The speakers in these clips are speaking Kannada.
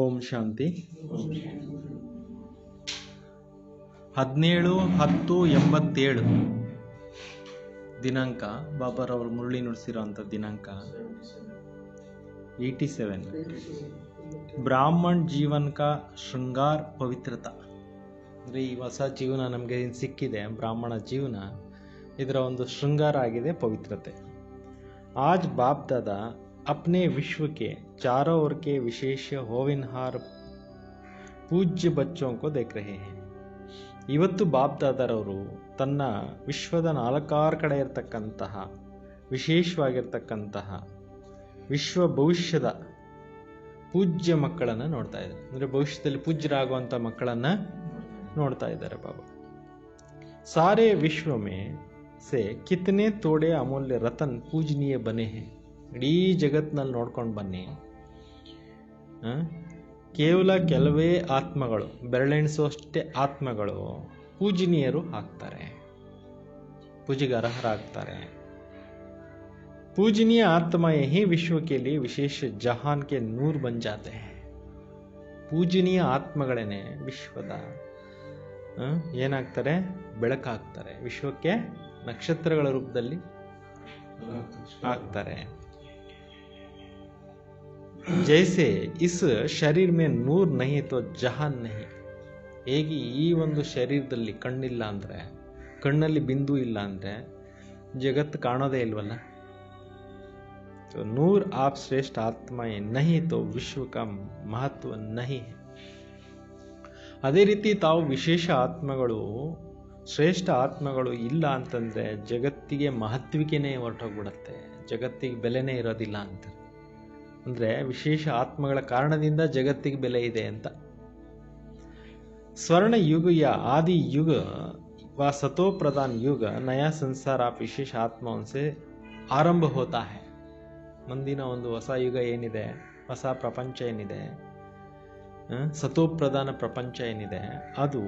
ಓಂ ಶಾಂತಿ. 17/10/87 ದಿನಾಂಕ ಬಾಬಾರವರು ಮುರಳಿ ನುಡಿಸಿರೋಂಥ ದಿನಾಂಕ 87 ಬ್ರಾಹ್ಮಣ್ ಜೀವನ್ ಕಾ ಶೃಂಗಾರ್ ಪವಿತ್ರತಾ. ಅಂದರೆ ಈ ಹೊಸ ಜೀವನ ನಮಗೆ ಸಿಕ್ಕಿದೆ, ಬ್ರಾಹ್ಮಣ ಜೀವನ, ಇದರ ಒಂದು ಶೃಂಗಾರ ಆಗಿದೆ ಪವಿತ್ರತೆ. ಆಜ್ ಬಾಪ್ ದಾದಾ अपने विश्व के चारों ओर के विशेष होविनहार पूज्य बच्चों को देख रहे हैं. ಇವತ್ತು ಬಾಪ್ ದಾದಾರವರು ತನ್ನ ವಿಶ್ವದ ನಾಲ್ಕಾರು ಕಡೆ ಇರತಕ್ಕಂತಹ ವಿಶೇಷವಾಗಿರ್ತಕ್ಕಂತಹ ವಿಶ್ವ ಭವಿಷ್ಯದ ಪೂಜ್ಯ ಮಕ್ಕಳನ್ನು ನೋಡ್ತಾ ಇದ್ದಾರೆ. ಅಂದರೆ ಭವಿಷ್ಯದಲ್ಲಿ ಪೂಜ್ಯರಾಗುವಂಥ ಮಕ್ಕಳನ್ನು ನೋಡ್ತಾ ಇದ್ದಾರೆ ಬಾಬಾ. ಸಾರೇ ವಿಶ್ವ ಮೇ ಸೆ ಕಿತನೆ ತೋಡೆ ಅಮೂಲ್ಯ ರತನ್ ಪೂಜನೀಯ ಬನೆ ಹೇ. ಇಡೀ ಜಗತ್ತಿನಲ್ಲಿ ನೋಡ್ಕೊಂಡು ಬನ್ನಿ, ಕೇವಲ ಕೆಲವೇ ಆತ್ಮಗಳು, ಬೆರಳೆಣಿಸುವಷ್ಟೇ ಆತ್ಮಗಳು ಪೂಜನೀಯರು ಆಗ್ತಾರೆ, ಪೂಜೆಗೆ ಅರ್ಹರಾಗ್ತಾರೆ. पूजनीय आत्मा यही विश्व के लिए विशेष जहान के नूर बन जाते हैं. ಪೂಜನೀಯ ಆತ್ಮಗಳೇನೆ ವಿಶ್ವದ ಏನಾಗ್ತಾರೆ, ಬೆಳಕಾಗ್ತಾರೆ, ವಿಶ್ವಕ್ಕೆ ನಕ್ಷತ್ರಗಳ ರೂಪದಲ್ಲಿ ಆಗ್ತಾರೆ. ಜೈಸೆ ಇಸ್ ಶರೀರ ಮೇ ನೂರ್ ನಹಿ ತೋ ಜಹಾನ್ ನಹಿ. ಹೇಗೆ ಈ ಒಂದು ಶರೀರದಲ್ಲಿ ಕಣ್ಣಿಲ್ಲ ಅಂದರೆ, ಕಣ್ಣಲ್ಲಿ ಬಿಂದು ಇಲ್ಲ ಅಂದರೆ ಜಗತ್ತು ಕಾಣೋದೇ ಇಲ್ವಲ್ಲ. तो नूर आप श्रेष्ठ आत्माएं नहीं तो विश्व का महत्व नहीं है. ಅದೇ ರೀತಿ ತಾವು ವಿಶೇಷ ಆತ್ಮಗಳು, ಶ್ರೇಷ್ಠ ಆತ್ಮಗಳು ಇಲ್ಲ ಅಂತಂದರೆ ಜಗತ್ತಿಗೆ ಮಹತ್ವಿಕೆನೇ ಹೊರಟೋಗ್ಬಿಡುತ್ತೆ, ಜಗತ್ತಿಗೆ ಬೆಲೆನೇ ಇರೋದಿಲ್ಲ ಅಂತ. ಅಂದರೆ ವಿಶೇಷ ಆತ್ಮಗಳ ಕಾರಣದಿಂದ ಜಗತ್ತಿಗೆ ಬೆಲೆ ಇದೆ ಅಂತ. स्वर्ण युग या आदि युग व सतो प्रधान युग नया संसार आप विशेष आत्माओं से आरंभ होता है. ಮುಂದಿನ ಒಂದು ಹೊಸ ಯುಗ ಏನಿದೆ, ಹೊಸ ಪ್ರಪಂಚ ಏನಿದೆ, ಸತೋಪ್ರಧಾನ ಪ್ರಪಂಚ ಏನಿದೆ, ಅದು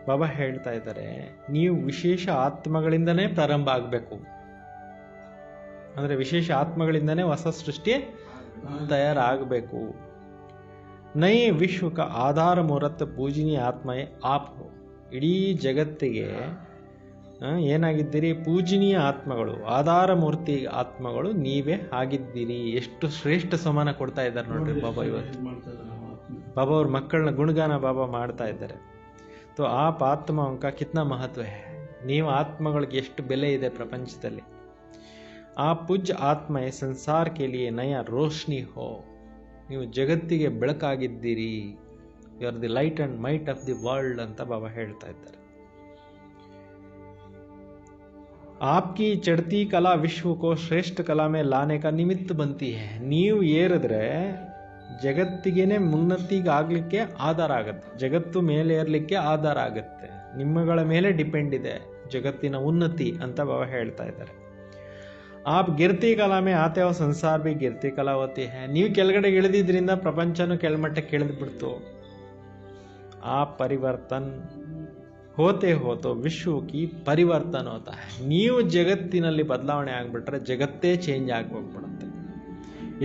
ಬಾಬಾ ಹೇಳ್ತಾ ಇದ್ದಾರೆ, ನೀವು ವಿಶೇಷ ಆತ್ಮಗಳಿಂದನೇ ಪ್ರಾರಂಭ ಆಗಬೇಕು. ಅಂದರೆ ವಿಶೇಷ ಆತ್ಮಗಳಿಂದನೇ ಹೊಸ ಸೃಷ್ಟಿ ತಯಾರಾಗಬೇಕು. ನೈ ವಿಶ್ವಕ ಆಧಾರ ಮೂರತ್ ಪೂಜನೀಯ ಆತ್ಮಯೇ ಆಪ್ ಹೋ. ಇಡೀ ಜಗತ್ತಿಗೆ ಏನಾಗಿದ್ದೀರಿ? ಪೂಜನೀಯ ಆತ್ಮಗಳು, ಆಧಾರ ಮೂರ್ತಿ ಆತ್ಮಗಳು ನೀವೇ ಆಗಿದ್ದೀರಿ. ಎಷ್ಟು ಶ್ರೇಷ್ಠ ಸಮಾನ ಕೊಡ್ತಾ ಇದ್ದಾರೆ ನೋಡ್ರಿ ಬಾಬಾ. ಇವತ್ತು ಬಾಬಾ ಅವ್ರ ಮಕ್ಕಳನ್ನ ಗುಣಗಾನ ಬಾಬಾ ಮಾಡ್ತಾ ಇದ್ದಾರೆ. ತೋ ಆಪ್ ಆತ್ಮ ಅಂಕ ಕಿತ್ನಾ ಮಹತ್ವ ಹೇ. ನೀವು ಆತ್ಮಗಳಿಗೆ ಎಷ್ಟು ಬೆಲೆ ಇದೆ ಪ್ರಪಂಚದಲ್ಲಿ. ಆ ಪೂಜ್ಯ ಆತ್ಮ ಸಂಸಾರ ಕೆ ಲಿಯೇ ನಯ ರೋಶ್ನಿ ಹೋ. ನೀವು ಜಗತ್ತಿಗೆ ಬೆಳಕಾಗಿದ್ದೀರಿ. You are the light and might of the world ಅಂತ ಬಾಬಾ ಹೇಳ್ತಾ ಇದ್ದಾರೆ. आपकी चढ़ती कला विश्व को श्रेष्ठ कला में लाने का निमित्त बनती है. ನೀವು ಏರಿದ್ರೆ ಜಗತ್ತಿಗೇನೆ ಮುನ್ನತಿಗಾಗಲಿಕ್ಕೆ ಆಧಾರ ಆಗುತ್ತೆ, ಜಗತ್ತು ಮೇಲೆ ಏರಲಿಕ್ಕೆ ಆಧಾರ ಆಗುತ್ತೆ. ನಿಮ್ಮಗಳ ಮೇಲೆ ಡಿಪೆಂಡ್ ಇದೆ ಜಗತ್ತಿನ ಉನ್ನತಿ ಅಂತ ಬಾಬಾ ಹೇಳ್ತಾ ಇದ್ದಾರೆ. आप गिरती कला में आते हो संसार भी गिरती कला होती है. ನೀವು ಕೆಳಗಡೆ ಇಳಿದಿದ್ರಿಂದ ಪ್ರಪಂಚನೂ ಕೆಳಮಟ್ಟಕ್ಕೆ ಇಳಿದು ಬಿಡ್ತು. ಆ ಪರಿವರ್ತನ್ ಹೋತೆ ಹೋತೋ ವಿಶ್ವಕ್ಕೆ ಪರಿವರ್ತನ ಹೋತಾ ಹೈ. ನೀವು ಜಗತ್ತಿನಲ್ಲಿ ಬದಲಾವಣೆ ಆಗಿಬಿಟ್ರೆ ಜಗತ್ತೇ ಚೇಂಜ್ ಆಗೋಗ್ಬಿಡುತ್ತೆ.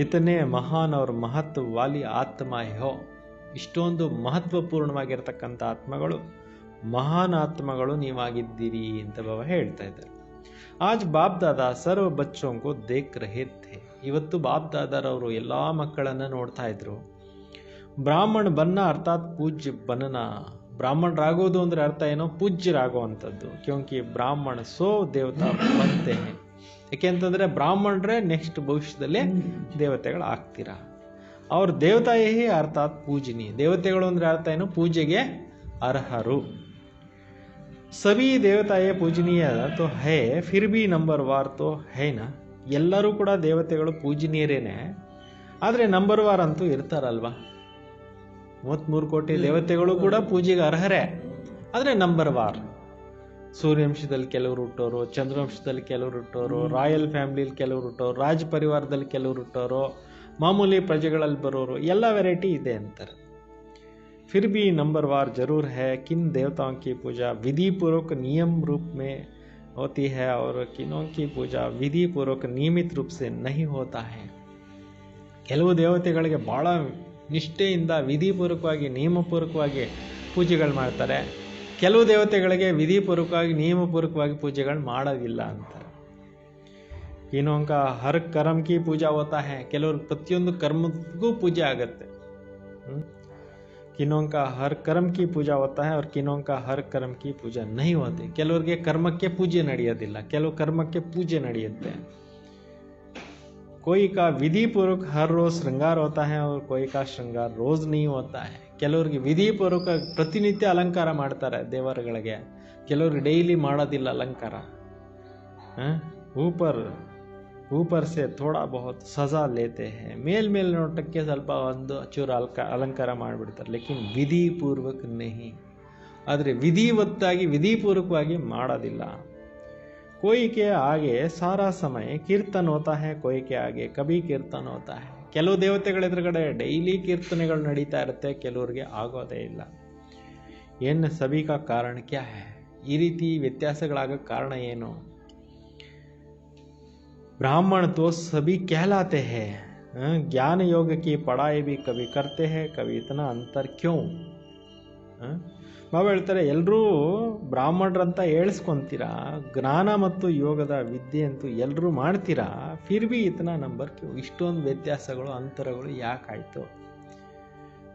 ಇತನೇ ಮಹಾನ್ ಅವ್ರ ಮಹತ್ವ ವಾಲಿ ಆತ್ಮ ಹೋ. ಇಷ್ಟೊಂದು ಮಹತ್ವಪೂರ್ಣವಾಗಿರ್ತಕ್ಕಂಥ ಆತ್ಮಗಳು, ಮಹಾನ್ ಆತ್ಮಗಳು ನೀವಾಗಿದ್ದೀರಿ ಅಂತ ಬಾಬಾ ಹೇಳ್ತಾ ಇದ್ದಾರೆ. ಆಜ್ ಬಾಪ್ ದಾದಾ ಸರ್ವ ಬಚ್ಚೋಂ ಕೋ ದೇಖ್ ರಹೇ ಥೆ. ಇವತ್ತು ಬಾಪ್ ದಾದಾರವರು ಎಲ್ಲ ಮಕ್ಕಳನ್ನು ನೋಡ್ತಾ ಇದ್ರು. ಬ್ರಾಹ್ಮಣ ಬನ್ನ ಅರ್ಥಾತ್ ಪೂಜ್ಯ ಬನನ. ಬ್ರಾಹ್ಮಣರಾಗೋದು ಅಂದರೆ ಅರ್ಥ ಏನೋ, ಪೂಜ್ಯರಾಗುವಂಥದ್ದು. ಕ್ಯೋಂಕಿ ಬ್ರಾಹ್ಮಣ ಸೋ ದೇವತಾ ಬಂತೆ. ಯಾಕೆಂತಂದರೆ ಬ್ರಾಹ್ಮಣರೇ ನೆಕ್ಸ್ಟ್ ಭವಿಷ್ಯದಲ್ಲಿ ದೇವತೆಗಳು ಆಗ್ತೀರಾ. ಅವ್ರ ದೇವತಾಯೇ ಅರ್ಥಾತ್ ಪೂಜನೀಯ. ದೇವತೆಗಳು ಅಂದರೆ ಅರ್ಥ ಏನು? ಪೂಜೆಗೆ ಅರ್ಹರು. ಸಭಿ ದೇವತಾಯೇ ಪೂಜನೀಯ ತೋ ಹೇ ಫಿರ್ ಬಿ ನಂಬರ್ ವಾರ್ ತೋ ಹೇನಾ. ಎಲ್ಲರೂ ಕೂಡ ದೇವತೆಗಳು ಪೂಜನೀಯರೇನೆ, ಆದರೆ ನಂಬರ್ ವಾರ್ ಅಂತೂ ಇರ್ತಾರಲ್ವಾ. 33 ಕೋಟಿ ದೇವತೆಗಳು ಕೂಡ ಪೂಜೆಗೆ ಅರ್ಹರೇ, ಆದರೆ ನಂಬರ್ ವಾರ್. ಸೂರ್ಯವಂಶದಲ್ಲಿ ಕೆಲವರು ಹುಟ್ಟೋರು, ಚಂದ್ರವಂಶದಲ್ಲಿ ಕೆಲವರು ಹುಟ್ಟೋರು, ರಾಯಲ್ ಫ್ಯಾಮಿಲಿಯಲ್ಲಿ ಕೆಲವರು ಹುಟ್ಟೋರು, ರಾಜ ಪರಿವಾರದಲ್ಲಿ ಕೆಲವರು ಹುಟ್ಟೋರು, ಮಾಮೂಲಿ ಪ್ರಜೆಗಳಲ್ಲಿ ಬರೋರು, ಎಲ್ಲ ವೆರೈಟಿ ಇದೆ ಅಂತಾರೆ. फिर भी नंबरवार जरूर है. किन देवताओं की पूजा विधि पूर्वक नियम रूप में होती है और किनों की पूजा विधि पूर्वक नियमित रूप से नहीं होता है. ಕೆಲವು ದೇವತೆಗಳಿಗೆ ಭಾಳ ನಿಷ್ಠೆಯಿಂದ ವಿಧಿಪೂರ್ವಕವಾಗಿ ನಿಯಮಪೂರ್ವಕವಾಗಿ ಪೂಜೆಗಳು ಮಾಡ್ತಾರೆ. ಕೆಲವು ದೇವತೆಗಳಿಗೆ ವಿಧಿಪೂರ್ವಕವಾಗಿ ನಿಯಮಪೂರ್ವಕವಾಗಿ ಪೂಜೆಗಳು ಮಾಡೋದಿಲ್ಲ ಅಂತಾರೆ. ಇನ್ನೊಂಕ ಹರ್ ಕರ್ಮ ಕಿ ಪೂಜಾ ಹೋತಾ ಹೈ, ಕೆಲವ್ರ ಪ್ರತಿಯೊಂದು ಕರ್ಮಕ್ಕೂ ಪೂಜೆ ಆಗತ್ತೆ. ಕಿನ್ನೋಂಕ ಹರ್ ಕರ್ಮ ಕಿ ಪೂಜಾ ಹೋತಾ ಹೈ, ಅವ್ರ ಕಿನ್ನೋಂಕ ಹರ್ ಕರ್ಮ ಕಿ ಪೂಜಾ ನಹಿ ಹೋತೆ. ಕೆಲವ್ರಿಗೆ ಕರ್ಮಕ್ಕೆ ಪೂಜೆ ನಡೆಯೋದಿಲ್ಲ, ಕೆಲವು ಕರ್ಮಕ್ಕೆ ಪೂಜೆ ನಡೆಯುತ್ತೆ. कोई का विधि पूर्वक हर रोज श्रृंगार होता है और कोई का श्रृंगार रोज नहीं होता है. ಕೆಲವ್ರಿಗೆ ವಿಧಿಪೂರ್ವಕ ಪ್ರತಿನಿತ್ಯ ಅಲಂಕಾರ ಮಾಡ್ತಾರೆ ದೇವರುಗಳಿಗೆ, ಕೆಲವ್ರಿಗೆ ಡೈಲಿ ಮಾಡೋದಿಲ್ಲ ಅಲಂಕಾರ. ऊपर से थोड़ा बहुत सजा लेते हैं, ಮೇಲ್ ನೋಟಕ್ಕೆ ಸ್ವಲ್ಪ ಒಂದು ಚೂರು ಅಲಂಕಾರ ಮಾಡಿಬಿಡ್ತಾರೆ. ಲೇಕಿನ್ ವಿಧಿಪೂರ್ವಕ ನಹಿ, ಆದರೆ ವಿಧಿವತ್ತಾಗಿ ವಿಧಿಪೂರ್ವಕವಾಗಿ ಮಾಡೋದಿಲ್ಲ. कोई के आगे सारा समय कीर्तन होता है, कोई के आगे कभी कीर्तन होता है. ಕೆಲವು ದೇವತೆಗಳ ಎದುರುಗಡೆ ಡೈಲಿ ಕೀರ್ತನೆಗಳು ನಡೀತಾ ಇರುತ್ತೆ, ಕೆಲವರಿಗೆ ಆಗೋದೇ ಇಲ್ಲ. ಏನು ಸಭಿ ಕಾ ಕಾರಣ ಕ್ಯಾ ಹೈ? ಈ ರೀತಿ ವ್ಯತ್ಯಾಸಗಳಾಗಕ್ಕೆ ಕಾರಣ ಏನು? ब्राह्मण तो सभी कहलाते हैं, ज्ञान योग की पढ़ाई भी कभी करते हैं, कभी इतना अंतर क्यों? ಬಾಬಾ ಹೇಳ್ತಾರೆ, ಎಲ್ಲರೂ ಬ್ರಾಹ್ಮಣರಂತ ಹೇಳಿಸ್ಕೊಂತೀರಾ, ಜ್ಞಾನ ಮತ್ತು ಯೋಗದ ವಿದ್ಯೆ ಅಂತೂ ಎಲ್ಲರೂ ಮಾಡ್ತೀರಾ, ಫಿರ್ ಬಿ ಇತನಾ ನಂಬರ್ ಕ್ಯೂ? ಇಷ್ಟೊಂದು ವ್ಯತ್ಯಾಸಗಳು ಅಂತರಗಳು ಯಾಕಾಯ್ತು?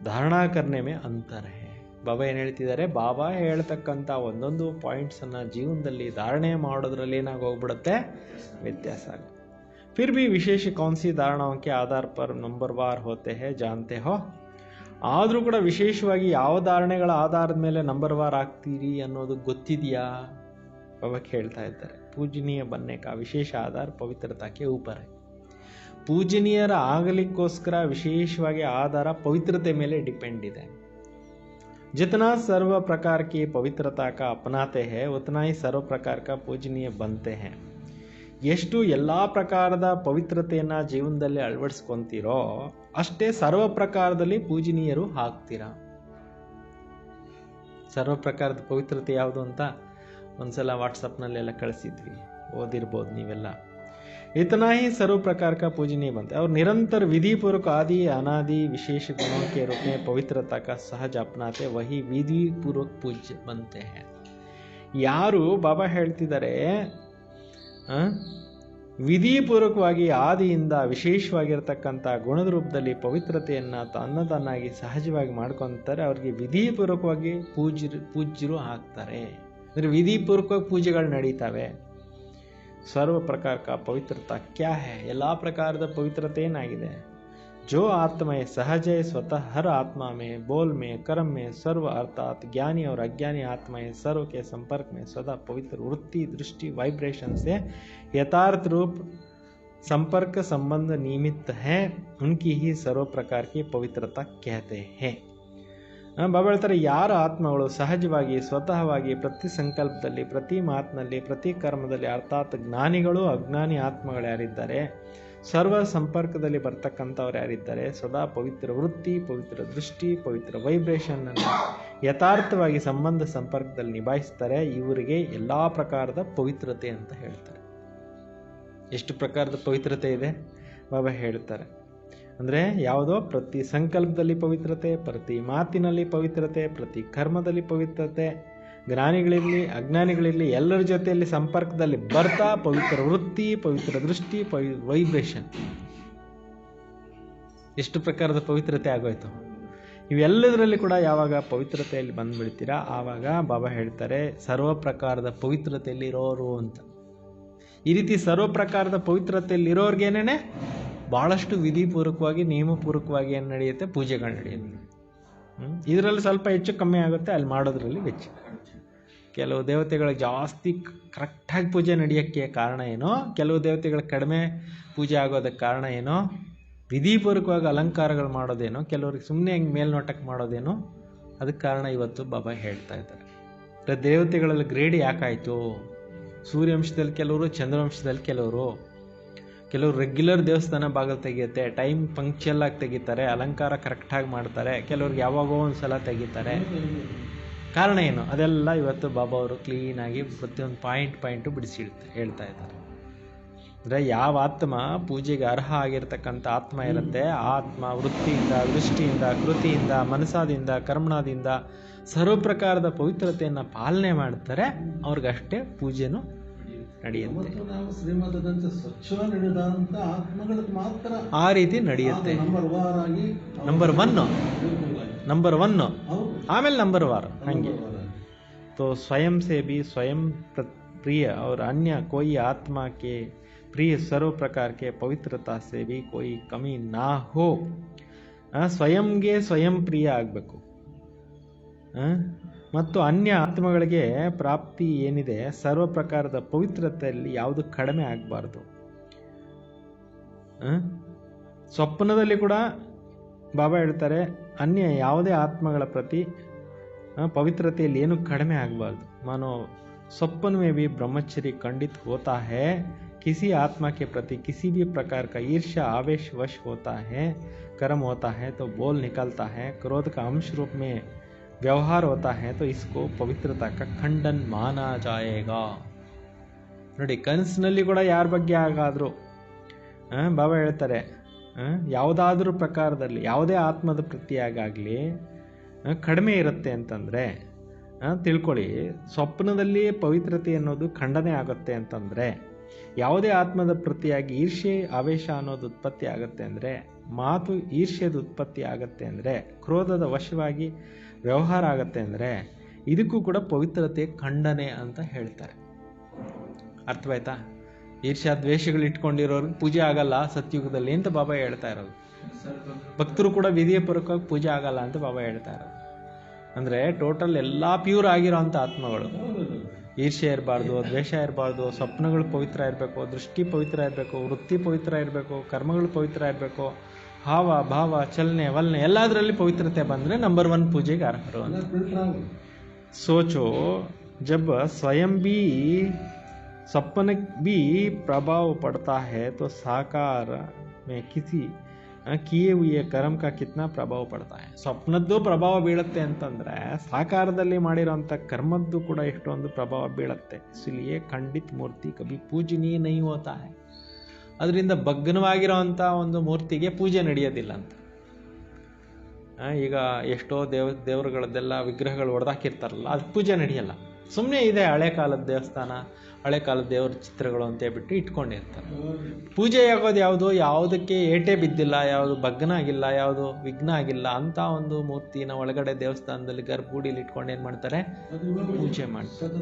ಧಾರಣಾ ಕರ್ನೆ ಮೇ ಅಂತರ ಹೇ. ಬಾಬಾ ಏನು ಹೇಳ್ತಿದ್ದಾರೆ? ಬಾಬಾ ಹೇಳ್ತಕ್ಕಂಥ ಒಂದೊಂದು ಪಾಯಿಂಟ್ಸನ್ನು ಜೀವನದಲ್ಲಿ ಧಾರಣೆ ಮಾಡೋದ್ರಲ್ಲಿ ಏನಾಗೋಗ್ಬಿಡುತ್ತೆ? ವ್ಯತ್ಯಾಸ ಆಗುತ್ತೆ. फिर भी विशेष कौन सी धारणाओं के आधार पर नंबरवार होते हैं जानते हो? ಆದರೂ ಕೂಡ ವಿಶೇಷವಾಗಿ ಯಾವ ಧಾರಣೆಗಳ ಆಧಾರದ ಮೇಲೆ ನಂಬರ್ವಾರ್ ಆಗ್ತೀರಿ ಅನ್ನೋದು ಗೊತ್ತಿದೆಯಾ? ಬಾಬಾ ಹೇಳ್ತಾ ಇದ್ದಾರೆ, ಪೂಜನೀಯ ಬನ್ನೆ ಕಾ ವಿಶೇಷ ಆಧಾರ ಪವಿತ್ರತಾಕ್ಕೆ ऊपर है. ಪೂಜನೀಯರ ಆಗಲಿಕ್ಕೋಸ್ಕರ ವಿಶೇಷವಾಗಿ ಆಧಾರ ಪವಿತ್ರತೆ ಮೇಲೆ ಡಿಪೆಂಡ್ ಇದೆ. जितना सर्व प्रकार की पवित्रता का अपनाते हैं उतना ही सर्व प्रकार का पूजनीय बनते हैं. ಎಷ್ಟು ಎಲ್ಲ ಪ್ರಕಾರದ ಪವಿತ್ರತೆಯನ್ನು ಜೀವನದಲ್ಲಿ ಅಳವಡಿಸ್ಕೊಂತೀರೋ ಅಷ್ಟೇ ಸರ್ವ ಪ್ರಕಾರದಲ್ಲಿ ಪೂಜನೀಯರು ಆಗ್ತೀರಾ. ಸರ್ವ ಪ್ರಕಾರದ ಪವಿತ್ರತೆ ಯಾವುದು ಅಂತ ಒಂದ್ಸಲ ವಾಟ್ಸಪ್ನಲ್ಲೆಲ್ಲ ಕಳಿಸಿದ್ವಿ, ಓದಿರ್ಬೋದು ನೀವೆಲ್ಲ. इतना ही सर्व प्रकार का पूजनीय बनता है और निरंतर विधि पूर्वक आदि अनादि विशेष गुणों के रूप में पवित्रता का सहज अपनाते वही विधि पूर्वक पूज्य बनते हैं. ಯಾರು ಬಾಬಾ ಹೇಳ್ತಿದ್ದಾರೆ ವಿಧಿಪೂರ್ವಕವಾಗಿ ಆದಿಯಿಂದ ವಿಶೇಷವಾಗಿರ್ತಕ್ಕಂಥ ಗುಣದ ರೂಪದಲ್ಲಿ ಪವಿತ್ರತೆಯನ್ನು ತನ್ನದನ್ನಾಗಿ ಸಹಜವಾಗಿ ಮಾಡ್ಕೊತಾರೆ, ಅವ್ರಿಗೆ ವಿಧಿಪೂರ್ವಕವಾಗಿ ಪೂಜ್ಯರು ಆಗ್ತಾರೆ. ಅಂದರೆ ವಿಧಿಪೂರ್ವಕವಾಗಿ ಪೂಜೆಗಳು ನಡೀತವೆ. ಸರ್ವ ಪ್ರಕಾರ ಕಾ ಪವಿತ್ರತಾ ಕ್ಯಾ ಹೈ? ಎಲ್ಲ ಪ್ರಕಾರದ ಪವಿತ್ರತೆ ಏನಾಗಿದೆ? जो आत्मा सहज है स्वतः हर आत्मा में बोल में कर्म में सर्व अर्थात ज्ञानी और अज्ञानी आत्माएं सर्व के संपर्क में सदा पवित्र वृत्ति दृष्टि वाइब्रेशन से यथार्थ रूप संपर्क संबंध निमित्त है, उनकी ही सर्व प्रकार की पवित्रता कहते हैं. ಬಾಬಾ ಹೇಳ್ತಾರೆ, ಯಾರ ಆತ್ಮಗಳು ಸಹಜವಾಗಿ ಸ್ವತಃವಾಗಿ ಪ್ರತಿ ಸಂಕಲ್ಪದಲ್ಲಿ ಪ್ರತಿ ಮಾತಿನಲ್ಲಿ ಪ್ರತಿ ಕರ್ಮದಲ್ಲಿ ಅರ್ಥಾತ್ ಜ್ಞಾನಿಗಳು ಅಜ್ಞಾನಿ ಆತ್ಮಗಳು ಯಾರಿದ್ದಾರೆ, ಸರ್ವ ಸಂಪರ್ಕದಲ್ಲಿ ಬರ್ತಕ್ಕಂಥವ್ರು ಯಾರಿದ್ದಾರೆ, ಸದಾ ಪವಿತ್ರ ವೃತ್ತಿ ಪವಿತ್ರ ದೃಷ್ಟಿ ಪವಿತ್ರ ವೈಬ್ರೇಷನ್ ಅನ್ನು ಯಥಾರ್ಥವಾಗಿ ಸಂಬಂಧ ಸಂಪರ್ಕದಲ್ಲಿ ನಿಭಾಯಿಸ್ತಾರೆ, ಇವರಿಗೆ ಎಲ್ಲ ಪ್ರಕಾರದ ಪವಿತ್ರತೆ ಅಂತ ಹೇಳ್ತಾರೆ. ಎಷ್ಟು ಪ್ರಕಾರದ ಪವಿತ್ರತೆ ಇದೆ ಬಾಬಾ ಹೇಳ್ತಾರೆ ಅಂದರೆ ಯಾವುದೋ ಪ್ರತಿ ಸಂಕಲ್ಪದಲ್ಲಿ ಪವಿತ್ರತೆ, ಪ್ರತಿ ಮಾತಿನಲ್ಲಿ ಪವಿತ್ರತೆ, ಪ್ರತಿ ಕರ್ಮದಲ್ಲಿ ಪವಿತ್ರತೆ, ಜ್ಞಾನಿಗಳಿರಲಿ ಅಜ್ಞಾನಿಗಳಿರಲಿ ಎಲ್ಲರ ಜೊತೆಯಲ್ಲಿ ಸಂಪರ್ಕದಲ್ಲಿ ಬರ್ತಾ ಪವಿತ್ರ ವೃತ್ತಿ ಪವಿತ್ರ ದೃಷ್ಟಿ ವೈಬ್ರೇಷನ್. ಎಷ್ಟು ಪ್ರಕಾರದ ಪವಿತ್ರತೆ ಆಗೋಯ್ತು. ಇವೆಲ್ಲದರಲ್ಲಿ ಕೂಡ ಯಾವಾಗ ಪವಿತ್ರತೆಯಲ್ಲಿ ಬಂದ್ಬಿಡ್ತೀರಾ ಆವಾಗ ಬಾಬಾ ಹೇಳ್ತಾರೆ ಸರ್ವ ಪ್ರಕಾರದ ಪವಿತ್ರತೆಯಲ್ಲಿ ಇರೋರು ಅಂತ. ಈ ರೀತಿ ಸರ್ವ ಪ್ರಕಾರದ ಪವಿತ್ರತೆಯಲ್ಲಿ ಇರೋರ್ಗೇನೆ ಭಾಳಷ್ಟು ವಿಧಿಪೂರ್ವಕವಾಗಿ ನಿಯಮಪೂರ್ವಕವಾಗಿ ಏನು ನಡೆಯುತ್ತೆ, ಪೂಜೆಗಳು ನಡೆಯುತ್ತೆ. ಇದರಲ್ಲಿ ಸ್ವಲ್ಪ ಹೆಚ್ಚು ಕಮ್ಮಿ ಆಗುತ್ತೆ, ಅಲ್ಲಿ ಮಾಡೋದ್ರಲ್ಲಿ ವೆಚ್ಚ. ಕೆಲವು ದೇವತೆಗಳಿಗೆ ಜಾಸ್ತಿ ಕರೆಕ್ಟಾಗಿ ಪೂಜೆ ನಡೆಯೋಕ್ಕೆ ಕಾರಣ ಏನೋ, ಕೆಲವು ದೇವತೆಗಳಿಗೆ ಕಡಿಮೆ ಪೂಜೆ ಆಗೋದಕ್ಕೆ ಕಾರಣ ಏನೋ, ವಿಧಿಪೂರ್ವಕವಾಗಿ ಅಲಂಕಾರಗಳು ಮಾಡೋದೇನೋ, ಕೆಲವ್ರಿಗೆ ಸುಮ್ಮನೆ ಹೆಂಗೆ ಮೇಲ್ನೋಟಕ್ಕೆ ಮಾಡೋದೇನೋ, ಅದಕ್ಕೆ ಕಾರಣ ಇವತ್ತು ಬಾಬಾ ಹೇಳ್ತಾ ಇದ್ದಾರೆ. ದೇವತೆಗಳಲ್ಲಿ ಗ್ರೇಡ್ ಯಾಕಾಯಿತು? ಸೂರ್ಯವಂಶದಲ್ಲಿ ಕೆಲವರು, ಚಂದ್ರವಂಶದಲ್ಲಿ ಕೆಲವರು ರೆಗ್ಯುಲರ್ ದೇವಸ್ಥಾನ ಬಾಗಿಲು ತೆಗೆಯುತ್ತೆ, ಟೈಮ್ ಪಂಕ್ಚುಯಲ್ ಆಗಿ ತೆಗಿತಾರೆ, ಅಲಂಕಾರ ಕರೆಕ್ಟಾಗಿ ಮಾಡ್ತಾರೆ, ಕೆಲವ್ರಿಗೆ ಯಾವಾಗೋ ಒಂದು ಸಲ ತೆಗಿತಾರೆ. ಕಾರಣ ಏನು? ಅದೆಲ್ಲ ಇವತ್ತು ಬಾಬಾ ಅವರು ಕ್ಲೀನಾಗಿ ಪ್ರತಿಯೊಂದು ಪಾಯಿಂಟು ಬಿಡಿಸಿ ಹೇಳ್ತಾ ಇದ್ದಾರೆ. ಅಂದರೆ ಯಾವ ಆತ್ಮ ಪೂಜೆಗೆ ಅರ್ಹ ಆಗಿರ್ತಕ್ಕಂಥ ಆತ್ಮ ಇರುತ್ತೆ, ಆ ಆತ್ಮ ವೃತ್ತಿಯಿಂದ, ದೃಷ್ಟಿಯಿಂದ, ಕೃತಿಯಿಂದ, ಮನಸಾದಿಂದ, ಕರ್ಮಣದಿಂದ ಸರ್ವ ಪ್ರಕಾರದ ಪವಿತ್ರತೆಯನ್ನು ಪಾಲನೆ ಮಾಡ್ತಾರೆ, ಅವ್ರಿಗಷ್ಟೇ ಪೂಜೆನೂ ನಡೆಯುತ್ತೆ. ನಾವು ಶ್ರೀಮಂತದಂತೆ ಸ್ವಚ್ಛ ನಡೆದಂತ ಆತ್ಮಗಳಿಗೆ ಮಾತ್ರ ಆ ರೀತಿ ನಡೆಯುತ್ತೆ. ನಂಬರ್ ಒನ್ ಆಮೇಲೆ ನಂಬರ್ ವಾರ್ ಹಂಗೆ. तो स्वयं से भी स्वयं प्रिय और अन्य कोई आत्मा के प्रिय सर्व प्रकार के पवित्रता से भी कोई कमी ना हो. ಸ್ವಯಂಗೆ ಸ್ವಯಂ ಪ್ರಿಯ ಆಗಬೇಕು. ಮತ್ತು ಅನ್ಯ ಆತ್ಮಗಳಿಗೆ ಪ್ರಾಪ್ತಿ ಏನಿದೆ ಸರ್ವ ಪ್ರಕಾರದ ಪವಿತ್ರತೆಯಲ್ಲಿ ಯಾವುದು ಕಡಿಮೆ ಆಗಬಾರ್ದು. ಸ್ವಪ್ನದಲ್ಲಿ ಕೂಡ ಬಾಬಾ ಹೇಳ್ತಾರೆ, ಅನ್ಯ ಯಾವುದೇ ಆತ್ಮಗಳ ಪ್ರತಿ पवित्रतेಯಲ್ಲಿ ಏನು ಕಡಿಮೆ ಆಗಬಾರ್ದು. मानो स्वप्न में भी ब्रह्मचर्य खंडित होता है, किसी आत्मा के प्रति किसी भी प्रकार का ईर्ष्या आवेश वश होता है, कर्म होता है तो बोल निकलता है, क्रोध का अंश रूप में व्यवहार होता है तो इसको पवित्रता का खंडन माना जाएगा. ನೋಡಿ, ಕನಸಿನಲ್ಲಿ ಕೂಡ ಯಾರ ಬಗ್ಗೆ ಆಗಾದರೂ ಬಾಬಾ ಹೇಳ್ತಾರೆ, ಯಾವುದಾದ್ರೂ ಪ್ರಕಾರದಲ್ಲಿ ಯಾವುದೇ ಆತ್ಮದ ಪ್ರತಿಯಾಗಲಿ ಕಡಿಮೆ ಇರುತ್ತೆ ಅಂತಂದರೆ ತಿಳ್ಕೊಳ್ಳಿ, ಸ್ವಪ್ನದಲ್ಲಿ ಪವಿತ್ರತೆ ಅನ್ನೋದು ಖಂಡನೆ ಆಗುತ್ತೆ ಅಂತಂದರೆ, ಯಾವುದೇ ಆತ್ಮದ ಪ್ರತಿಯಾಗಿ ಈರ್ಷ್ಯೆ ಆವೇಶ ಅನ್ನೋದು ಉತ್ಪತ್ತಿ ಆಗುತ್ತೆ ಅಂದರೆ, ಮಾತು ಈರ್ಷ್ಯದ ಉತ್ಪತ್ತಿ ಆಗುತ್ತೆ ಅಂದರೆ, ಕ್ರೋಧದ ವಶವಾಗಿ ವ್ಯವಹಾರ ಆಗುತ್ತೆ ಅಂದರೆ, ಇದಕ್ಕೂ ಕೂಡ ಪವಿತ್ರತೆ ಖಂಡನೆ ಅಂತ ಹೇಳ್ತಾರೆ. ಅರ್ಥವಾಯ್ತಾ? ಈರ್ಷ್ಯಾ ದ್ವೇಷಗಳು ಇಟ್ಕೊಂಡಿರೋರಿಗೆ ಪೂಜೆ ಆಗಲ್ಲ ಸತ್ಯುಗದಲ್ಲಿ ಅಂತ ಬಾಬಾ ಹೇಳ್ತಾ ಇರೋದು. ಭಕ್ತರು ಕೂಡ ವಿಧಿಯ ಪೂರ್ವಕವಾಗಿ ಪೂಜೆ ಆಗಲ್ಲ ಅಂತ ಬಾಬಾ ಹೇಳ್ತಾ ಇರೋದು. ಅಂದರೆ ಟೋಟಲ್ ಎಲ್ಲ ಪ್ಯೂರ್ ಆಗಿರೋ ಅಂಥ ಆತ್ಮಗಳು, ಈರ್ಷ್ಯೆ ಇರಬಾರ್ದು, ದ್ವೇಷ ಇರಬಾರ್ದು, ಸ್ವಪ್ನಗಳು ಪವಿತ್ರ ಇರಬೇಕು, ದೃಷ್ಟಿ ಪವಿತ್ರ ಇರಬೇಕು, ವೃತ್ತಿ ಪವಿತ್ರ ಇರಬೇಕು, ಕರ್ಮಗಳು ಪವಿತ್ರ ಇರಬೇಕು, ಹಾವ ಭಾವ ಚಲನೆ ವಲನೆ ಎಲ್ಲದರಲ್ಲಿ ಪವಿತ್ರತೆ ಬಂದರೆ ನಂಬರ್ ಒನ್ ಪೂಜೆಗೆ ಅರ್ಹರು ಅಂತ. सोचो जब स्वयं भी सपन भी प्रभाव पड़ता है तो साकार में किसी किए हुए कर्म का कितना प्रभाव पड़ता है. ಸ್ವಪ್ನದ್ದು ಪ್ರಭಾವ ಬೀಳುತ್ತೆ ಅಂತಂದರೆ ಸಾಕಾರದಲ್ಲಿ ಮಾಡಿರೋಂಥ ಕರ್ಮದ್ದು ಕೂಡ ಎಷ್ಟೊಂದು ಪ್ರಭಾವ ಬೀಳುತ್ತೆ. ಇಸ್ಲಿಯೇ ಖಂಡಿತ್ ಮೂರ್ತಿ ಕಭಿ ಪೂಜನೀಯ ನಹೀ ಹೋತಾ ಹೈ. ಅದರಿಂದ ಭಗ್ನವಾಗಿರೋಂಥ ಒಂದು ಮೂರ್ತಿಗೆ ಪೂಜೆ ನಡೆಯೋದಿಲ್ಲ ಅಂತ. ಈಗ ಎಷ್ಟೋ ದೇವರುಗಳದ್ದೆಲ್ಲ ವಿಗ್ರಹಗಳು ಹೊಡೆದಾಕಿರ್ತಾರಲ್ಲ, ಅದು ಪೂಜೆ ನಡೆಯಲ್ಲ. ಸುಮ್ಮನೆ ಇದೆ ಹಳೆ ಕಾಲದ ದೇವಸ್ಥಾನ, ಹಳೆ ಕಾಲದ ದೇವ್ರ ಚಿತ್ರಗಳು ಅಂತ ಹೇಳ್ಬಿಟ್ಟು ಇಟ್ಕೊಂಡಿರ್ತಾರೆ. ಪೂಜೆ ಆಗೋದು ಯಾವುದು, ಯಾವುದಕ್ಕೆ ಏಟೆ ಬಿದ್ದಿಲ್ಲ, ಯಾವುದು ಭಗ್ನ ಆಗಿಲ್ಲ, ಯಾವುದು ವಿಘ್ನ ಆಗಿಲ್ಲ ಅಂತ ಒಂದು ಮೂರ್ತಿನ ಒಳಗಡೆ ದೇವಸ್ಥಾನದಲ್ಲಿ ಗರ್ಭಗುಡಿಲಿ ಇಟ್ಕೊಂಡು ಏನು ಮಾಡ್ತಾರೆ, ಪೂಜೆ ಮಾಡ್ತಾರೆ.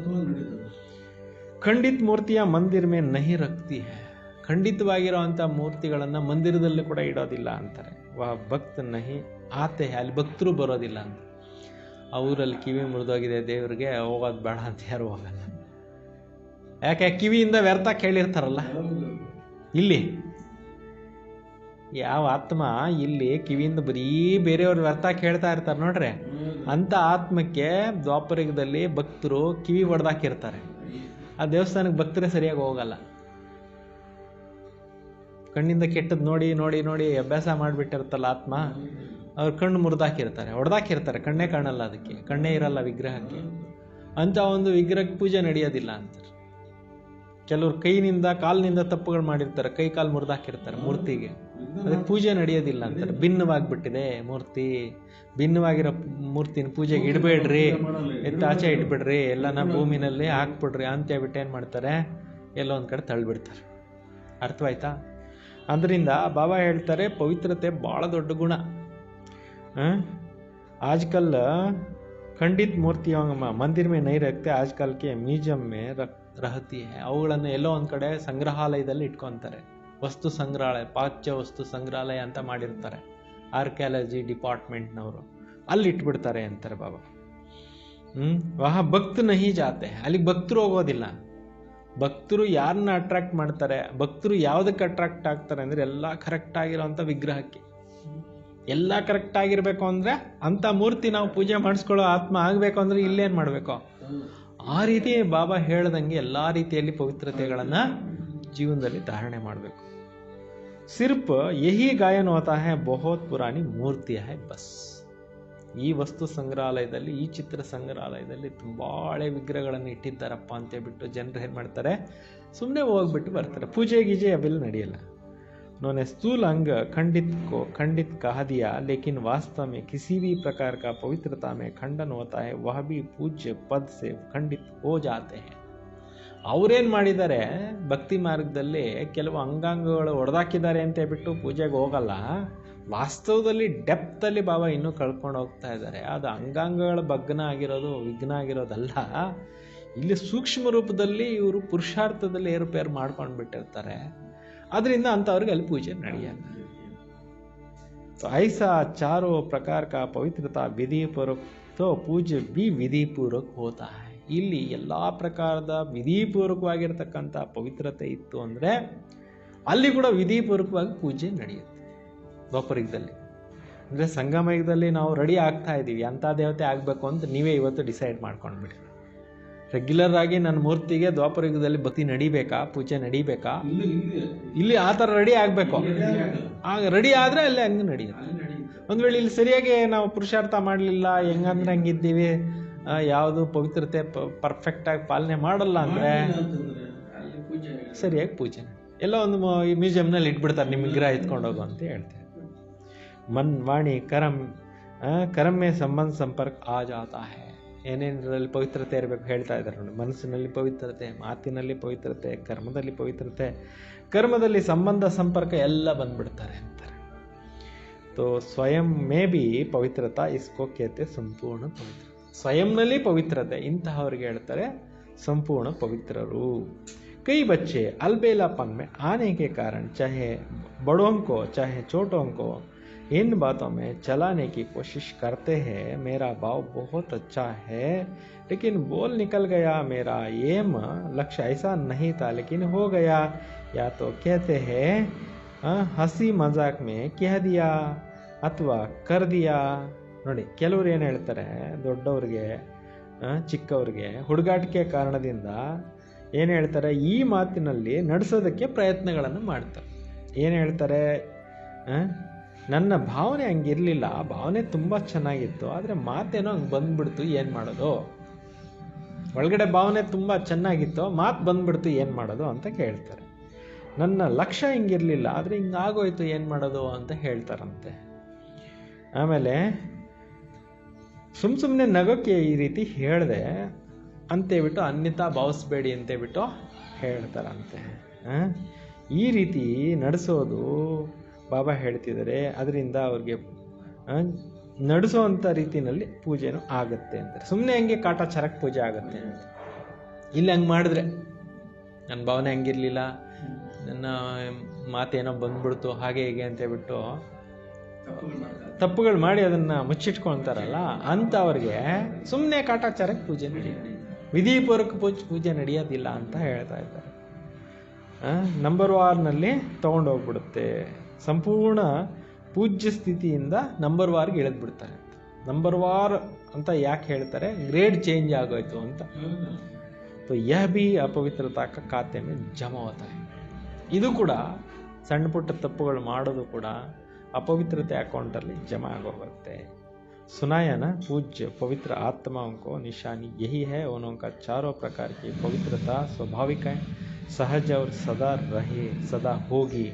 ಖಂಡಿತ್ ಮೂರ್ತಿಯ ಮಂದಿರ ಮೇ ನಹಿ ರಕ್ತಿ ಹೈ. ಖಂಡಿತವಾಗಿರೋವಂಥ ಮೂರ್ತಿಗಳನ್ನು ಮಂದಿರದಲ್ಲಿ ಕೂಡ ಇಡೋದಿಲ್ಲ ಅಂತಾರೆ. ಭಕ್ತ ನಹಿ ಆತೆ, ಅಲ್ಲಿ ಭಕ್ತರು ಬರೋದಿಲ್ಲ ಅಂತ. ಆ ಊರಲ್ಲಿ ಕಿವಿ ಮುರಿದೋಗಿದೆ ದೇವ್ರಿಗೆ, ಹೋಗೋದು ಬೇಡ ಅಂತ ಯಾರು ಹೋಗಲ್ಲ. ಯಾಕೆ? ಕಿವಿಯಿಂದ ವ್ಯರ್ಥ ಕೇಳಿರ್ತಾರಲ್ಲ. ಇಲ್ಲಿ ಯಾವ ಆತ್ಮ ಇಲ್ಲಿ ಕಿವಿಯಿಂದ ಬರೀ ಬೇರೆಯವ್ರು ವ್ಯರ್ಥ ಕೇಳ್ತಾ ಇರ್ತಾರೆ ನೋಡ್ರೆ, ಅಂಥ ಆತ್ಮಕ್ಕೆ ದ್ವಾಪರಯುಗದಲ್ಲಿ ಭಕ್ತರು ಕಿವಿ ಹೊಡೆದಾಕಿರ್ತಾರೆ. ಆ ದೇವಸ್ಥಾನಕ್ಕೆ ಭಕ್ತರೇ ಸರಿಯಾಗಿ ಹೋಗಲ್ಲ. ಕಣ್ಣಿಂದ ಕೆಟ್ಟದ್ದು ನೋಡಿ ನೋಡಿ ನೋಡಿ ಅಭ್ಯಾಸ ಮಾಡಿಬಿಟ್ಟಿರುತ್ತಲ್ಲ ಆತ್ಮ, ಅವ್ರ ಕಣ್ಣು ಮುರಿದಾಕಿರ್ತಾರೆ, ಹೊಡೆದಾಕಿರ್ತಾರೆ, ಕಣ್ಣೇ ಕಾಣಲ್ಲ, ಅದಕ್ಕೆ ಕಣ್ಣೇ ಇರಲ್ಲ ವಿಗ್ರಹಕ್ಕೆ. ಅಂತ ಒಂದು ವಿಗ್ರಹಕ್ಕೆ ಪೂಜೆ ನಡೆಯೋದಿಲ್ಲ ಅಂತಾರೆ. ಕೆಲವ್ರು ಕೈನಿಂದ ಕಾಲಿನಿಂದ ತಪ್ಪುಗಳು ಮಾಡಿರ್ತಾರೆ, ಕೈ ಕಾಲು ಮುರಿದಾಕಿರ್ತಾರೆ ಮೂರ್ತಿಗೆ, ಅದಕ್ಕೆ ಪೂಜೆ ನಡೆಯೋದಿಲ್ಲ ಅಂತಾರೆ. ಭಿನ್ನವಾಗಿಬಿಟ್ಟಿದೆ ಮೂರ್ತಿ, ಭಿನ್ನವಾಗಿರೋ ಮೂರ್ತಿನ ಪೂಜೆಗೆ ಇಡಬೇಡ್ರಿ, ಎತ್ತಾಚೆ ಇಟ್ಬಿಡ್ರಿ, ಎಲ್ಲನ ಭೂಮಿನಲ್ಲಿ ಹಾಕ್ಬಿಡ್ರಿ ಅಂತ ಹೇಳ್ಬಿಟ್ಟು ಏನು ಮಾಡ್ತಾರೆ, ಎಲ್ಲೋ ಒಂದು ಕಡೆ ತಳ್ಳಿಬಿಡ್ತಾರೆ. ಅರ್ಥವಾಯ್ತಾ? ಅದರಿಂದ ಬಾಬಾ ಹೇಳ್ತಾರೆ, ಪವಿತ್ರತೆ ಭಾಳ ದೊಡ್ಡ ಗುಣ. आजकल खंडित मूर्तियों मंदिर में नहीं रखते, आजकल के म्यूजियम में रहती है. ಅವುಗಳನ್ನು ಎಲ್ಲೋ ಒಂದು ಕಡೆ ಸಂಗ್ರಹಾಲಯದಲ್ಲಿ ಇಟ್ಕೊತಾರೆ. ವಸ್ತು ಸಂಗ್ರಹಾಲಯ, ಪಾಶ್ಚಾತ್ಯ ವಸ್ತು ಸಂಗ್ರಹಾಲಯ ಅಂತ ಮಾಡಿರ್ತಾರೆ ಆರ್ಕಿಯಾಲಜಿ ಡಿಪಾರ್ಟ್ಮೆಂಟ್ನವರು, ಅಲ್ಲಿ ಇಟ್ಬಿಡ್ತಾರೆ ಅಂತಾರೆ ಬಾಬಾ. ವಹ ಭಕ್ತ ನಹಿ ಜಾತೆ, ಅಲ್ಲಿಗೆ ಭಕ್ತರು ಹೋಗೋದಿಲ್ಲ. ಭಕ್ತರು ಯಾರನ್ನ ಅಟ್ರಾಕ್ಟ್ ಮಾಡ್ತಾರೆ, ಭಕ್ತರು ಯಾವುದಕ್ಕೆ ಅಟ್ರಾಕ್ಟ್ ಆಗ್ತಾರೆ ಅಂದರೆ ಎಲ್ಲ ಕರೆಕ್ಟ್ ಆಗಿರೋಂಥ ವಿಗ್ರಹಕ್ಕೆ. ಎಲ್ಲ ಕರೆಕ್ಟ್ ಆಗಿರಬೇಕು ಅಂದರೆ ಅಂಥ ಮೂರ್ತಿ ನಾವು ಪೂಜೆ ಮಾಡಿಸ್ಕೊಳ್ಳೋ ಆತ್ಮ ಆಗಬೇಕು ಅಂದರೆ ಇಲ್ಲೇನು ಮಾಡಬೇಕು, ಆ ರೀತಿ ಬಾಬಾ ಹೇಳ್ದಂಗೆ ಎಲ್ಲ ರೀತಿಯಲ್ಲಿ ಪವಿತ್ರತೆಗಳನ್ನು ಜೀವನದಲ್ಲಿ ಧಾರಣೆ ಮಾಡಬೇಕು. ಸಿರ್ಫ್ ಯಹಿ ಗಾಯನ ಹೋತಾ ಹೈ ಬಹುತ್ ಪುರಾಣಿ ಮೂರ್ತಿ ಹೈ ಬಸ್. ಈ ವಸ್ತು ಸಂಗ್ರಹಾಲಯದಲ್ಲಿ, ಈ ಚಿತ್ರ ಸಂಗ್ರಹಾಲಯದಲ್ಲಿ ತುಂಬ ಹಳೆ ವಿಗ್ರಹಗಳನ್ನು ಇಟ್ಟಿದ್ದಾರಪ್ಪ ಅಂತೇಳ್ಬಿಟ್ಟು ಜನರು ಏನು ಮಾಡ್ತಾರೆ, ಸುಮ್ಮನೆ ಹೋಗ್ಬಿಟ್ಟು ಬರ್ತಾರೆ. ಪೂಜೆ ಗೀಜೆ ಅವೆಲ್ಲ ನಡೆಯಲ್ಲ. उन्होंने स्थूल अंग खंडित कहा दिया, लेकिन वास्तव में किसी भी प्रकार का पवित्रता में खंडन होता है वह भी पूज्य पद से खंडित हो जाते हैं. ಅವ್ರೇನು ಮಾಡಿದ್ದಾರೆ, ಭಕ್ತಿ ಮಾರ್ಗದಲ್ಲಿ ಕೆಲವು ಅಂಗಾಂಗಗಳು ಹೊಡೆದಾಕಿದ್ದಾರೆ ಅಂತ ಹೇಳ್ಬಿಟ್ಟು ಪೂಜೆಗೆ ಹೋಗಲ್ಲ. ವಾಸ್ತವದಲ್ಲಿ ಡೆಪ್ತಲ್ಲಿ ಬಾಬಾ ಇನ್ನೂ ಕಳ್ಕೊಂಡು ಹೋಗ್ತಾ ಇದ್ದಾರೆ. ಅದು ಅಂಗಾಂಗಗಳ ವಿಘ್ನ ಆಗಿರೋದಲ್ಲ, ಇಲ್ಲಿ ಸೂಕ್ಷ್ಮ ರೂಪದಲ್ಲಿ ಇವರು ಪುರುಷಾರ್ಥದಲ್ಲಿ ಏರುಪೇರು ಮಾಡ್ಕೊಂಡು ಬಿಟ್ಟಿರ್ತಾರೆ. ಅದರಿಂದ ಅಂಥವ್ರಿಗೆ ಅಲ್ಲಿ ಪೂಜೆ ನಡೆಯಲ್ಲ. तो ऐसा चारों प्रकार का पवित्रता विधि पूर्वक तो पूज्य भी विधि पूर्वक होता है. ಇಲ್ಲಿ ಎಲ್ಲ ಪ್ರಕಾರದ ವಿಧಿಪೂರ್ವಕವಾಗಿರ್ತಕ್ಕಂಥ ಪವಿತ್ರತೆ ಇತ್ತು ಅಂದರೆ ಅಲ್ಲಿ ಕೂಡ ವಿಧಿಪೂರ್ವಕವಾಗಿ ಪೂಜೆ ನಡೆಯುತ್ತೆ. ದ್ವಾಪರಯುಗದಲ್ಲಿ ಅಂದರೆ ಸಂಗಮಯುಗದಲ್ಲಿ ನಾವು ರೆಡಿ ಆಗ್ತಾ ಇದ್ದೀವಿ, ಅಂಥ ದೇವತೆ ಆಗಬೇಕು ಅಂತ ನೀವೇ ಇವತ್ತು ಡಿಸೈಡ್ ಮಾಡ್ಕೊಂಡ್ಬಿಡಿ. ರೆಗ್ಯುಲರ್ ಆಗಿ ನನ್ನ ಮೂರ್ತಿಗೆ ದ್ವಾಪರಯುಗದಲ್ಲಿ ಭಕ್ತಿ ನಡಿಬೇಕಾ, ಪೂಜೆ ನಡಿಬೇಕಾ, ಇಲ್ಲಿ ಆ ಥರ ರೆಡಿ ಆಗಬೇಕು. ಆಗ ರೆಡಿ ಆದರೆ ಅಲ್ಲೇ ಹಂಗೆ ನಡೆಯುತ್ತೆ. ಒಂದು ವೇಳೆ ಇಲ್ಲಿ ಸರಿಯಾಗಿ ನಾವು ಪುರುಷಾರ್ಥ ಮಾಡಲಿಲ್ಲ, ಹೆಂಗಂದ್ರೆ ಹಂಗಿದ್ದೀವಿ, ಯಾವುದು ಪವಿತ್ರತೆ ಪರ್ಫೆಕ್ಟಾಗಿ ಪಾಲನೆ ಮಾಡಲ್ಲ ಅಂದರೆ ಸರಿಯಾಗಿ ಪೂಜೆ ಎಲ್ಲ ಒಂದು ಮ್ಯೂಸಿಯಂನಲ್ಲಿ ಇಟ್ಬಿಡ್ತಾರೆ, ನಿಮ್ಮ ವಿಗ್ರಹ ಎತ್ಕೊಂಡು ಹೋಗು ಅಂತ ಹೇಳ್ತಾರೆ. ಮನ್ ವಾಣಿ ಕರಮ್ಮೆ ಸಂಬಂಧ ಸಂಪರ್ಕ ಆ ಜಾತಾ ಹೈ. ಏನೇನರಲ್ಲಿ ಪವಿತ್ರತೆ ಇರಬೇಕು ಹೇಳ್ತಾ ಇದ್ದಾರೆ ನೋಡಿ. ಮನಸ್ಸಿನಲ್ಲಿ ಪವಿತ್ರತೆ, ಮಾತಿನಲ್ಲಿ ಪವಿತ್ರತೆ, ಕರ್ಮದಲ್ಲಿ ಪವಿತ್ರತೆ, ಕರ್ಮದಲ್ಲಿ ಸಂಬಂಧ ಸಂಪರ್ಕ ಎಲ್ಲ ಬಂದ್ಬಿಡ್ತಾರೆ ಅಂತಾರೆ. ತೋ ಸ್ವಯಂ ಮೇ ಬಿ ಪವಿತ್ರತಾ ಇಸ್ಕೋ ಕೇತೆ ಸಂಪೂರ್ಣ ಪವಿತ್ರ. ಸ್ವಯಂನಲ್ಲಿ ಪವಿತ್ರತೆ ಇಂತಹವ್ರಿಗೆ ಹೇಳ್ತಾರೆ ಸಂಪೂರ್ಣ ಪವಿತ್ರರು. कई बच्चे अलबेलापन में आने के कारण चाहे बड़ों को चाहे छोटों को इन बातों में चलाने की कोशिश करते हैं. मेरा भाव बहुत अच्छा है लेकिन बोल निकल गया, मेरा एम लक्ष्य ऐसा नहीं था लेकिन हो गया. या तो कहते हैं हंसी मजाक में कह दिया ಅಥವಾ कर दिया. ನೋಡಿ, ಕೆಲವರು ಏನು ಹೇಳ್ತಾರೆ, ದೊಡ್ಡವ್ರಿಗೆ ಚಿಕ್ಕವ್ರಿಗೆ ಹುಡುಗಾಟಿಕೆ ಕಾರಣದಿಂದ ಏನು ಹೇಳ್ತಾರೆ, ಈ ಮಾತಿನಲ್ಲಿ ನಡೆಸೋದಕ್ಕೆ ಪ್ರಯತ್ನಗಳನ್ನು ಮಾಡ್ತಾರೆ. ಏನು ಹೇಳ್ತಾರೆ, ನನ್ನ ಭಾವನೆ ಹಂಗಿರಲಿಲ್ಲ, ಭಾವನೆ ತುಂಬ ಚೆನ್ನಾಗಿತ್ತು, ಆದರೆ ಮಾತೇನೋ ಹಂಗೆ ಬಂದ್ಬಿಡ್ತು, ಏನು ಮಾಡೋದು, ಒಳಗಡೆ ಭಾವನೆ ತುಂಬ ಚೆನ್ನಾಗಿತ್ತು, ಮಾತು ಬಂದ್ಬಿಡ್ತು, ಏನು ಮಾಡೋದು ಅಂತ ಕೇಳ್ತಾರೆ. ನನ್ನ ಲಕ್ಷ್ಯ ಹಿಂಗಿರಲಿಲ್ಲ, ಆದರೆ ಹಿಂಗಾಗೋಯ್ತು, ಏನು ಮಾಡೋದು ಅಂತ ಹೇಳ್ತಾರಂತೆ. ಆಮೇಲೆ ಸುಮ್ಮನೆ ನಗೋಕ್ಕೆ ಈ ರೀತಿ ಹೇಳಿದೆ ಅಂತೇಳ್ಬಿಟ್ಟು ಅನ್ಯತಾ ಭಾವಿಸ್ಬೇಡಿ ಅಂತೇಳ್ಬಿಟ್ಟು ಹೇಳ್ತಾರಂತೆ. ಈ ರೀತಿ ನಡೆಸೋದು ಬಾಬಾ ಹೇಳ್ತಿದ್ದಾರೆ. ಅದರಿಂದ ಅವ್ರಿಗೆ ನಡೆಸೋವಂಥ ರೀತಿಯಲ್ಲಿ ಪೂಜೆನೂ ಆಗುತ್ತೆ ಅಂತಾರೆ. ಸುಮ್ಮನೆ ಹಂಗೆ ಕಾಟಾಚಾರಕ್ಕೆ ಪೂಜೆ ಆಗುತ್ತೆ ಅಂತ. ಇಲ್ಲಿ ಹಂಗೆ ಮಾಡಿದ್ರೆ ನನ್ನ ಭಾವನೆ ಹಂಗಿರಲಿಲ್ಲ, ನನ್ನ ಮಾತೇನೋ ಬಂದ್ಬಿಡ್ತು, ಹಾಗೆ ಹೀಗೆ ಅಂತೇಳ್ಬಿಟ್ಟು ತಪ್ಪುಗಳು ಮಾಡಿ ಅದನ್ನು ಮುಚ್ಚಿಟ್ಕೊಳ್ತಾರಲ್ಲ, ಅಂಥವ್ರಿಗೆ ಸುಮ್ಮನೆ ಕಾಟಾಚಾರಕ್ಕೆ ಪೂಜೆ ನಡೆಯುತ್ತೆ, ವಿಧಿಪೂರ್ವಕ ಪೂಜೆ ನಡೆಯೋದಿಲ್ಲ ಅಂತ ಹೇಳ್ತಾ ಇದ್ದಾರೆ. ನಂಬರ್ ವಾರ್ನಲ್ಲಿ ತೊಗೊಂಡೋಗ್ಬಿಡುತ್ತೆ. ಸಂಪೂರ್ಣ ಪೂಜ್ಯ ಸ್ಥಿತಿಯಿಂದ ನಂಬರ್ ವಾರ್ಗೆ ಇಳಿದ್ಬಿಡ್ತಾರೆ. ನಂಬರ್ ವಾರ್ ಅಂತ ಯಾಕೆ ಹೇಳ್ತಾರೆ, ಗ್ರೇಡ್ ಚೇಂಜ್ ಆಗೋಯ್ತು ಅಂತ. तो यह भी अपवित्रता का खाते में जमा होता है. ಇದು ಕೂಡ ಸಣ್ಣ ಪುಟ್ಟ ತಪ್ಪುಗಳು ಮಾಡೋದು ಕೂಡ ಅಪವಿತ್ರತೆ ಅಕೌಂಟಲ್ಲಿ ಜಮಾ ಆಗೋಗುತ್ತೆ. सुनाया ना पूज्य पवित्र आत्माओं को निशानी यही है, उनका चारों प्रकार की पवित्रता स्वाभाविक है, सहज और सदा रहे, सदा होगी.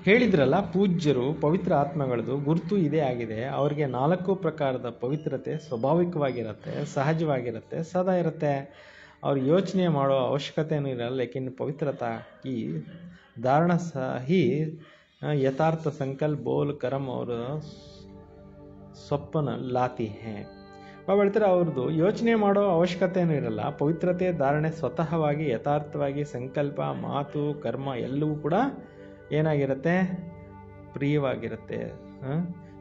ಹೇಳಿದ್ರಲ್ಲ, ಪೂಜ್ಯರು ಪವಿತ್ರ ಆತ್ಮಗಳದು ಗುರುತು ಇದೇ ಆಗಿದೆ. ಅವರಿಗೆ 4 ಪ್ರಕಾರದ ಪವಿತ್ರತೆ ಸ್ವಾಭಾವಿಕವಾಗಿರುತ್ತೆ, ಸಹಜವಾಗಿರುತ್ತೆ, ಸದಾ ಇರುತ್ತೆ. ಅವ್ರು ಯೋಚನೆ ಮಾಡೋ ಅವಶ್ಯಕತೆಯೂ ಇರಲ್ಲ. ಲೇಕಿನ್ ಪವಿತ್ರತಾ ಈ ಧಾರಣ ಸಹಿ ಯಥಾರ್ಥ ಸಂಕಲ್ಪ ಬೋಲ್ ಕರ್ಮ ಅವರು ಸ್ವಪ್ನ ಲಾತಿ ಹೇ. ಬಾಬಾ ಹೇಳ್ತಾರೆ, ಅವ್ರದ್ದು ಯೋಚನೆ ಮಾಡೋ ಅವಶ್ಯಕತೆಯೂ ಇರಲ್ಲ. ಪವಿತ್ರತೆ ಧಾರಣೆ ಸ್ವತಃವಾಗಿ ಯಥಾರ್ಥವಾಗಿ ಸಂಕಲ್ಪ, ಮಾತು, ಕರ್ಮ ಎಲ್ಲವೂ ಕೂಡ ಏನಾಗಿರುತ್ತೆ, ಪ್ರಿಯವಾಗಿರುತ್ತೆ.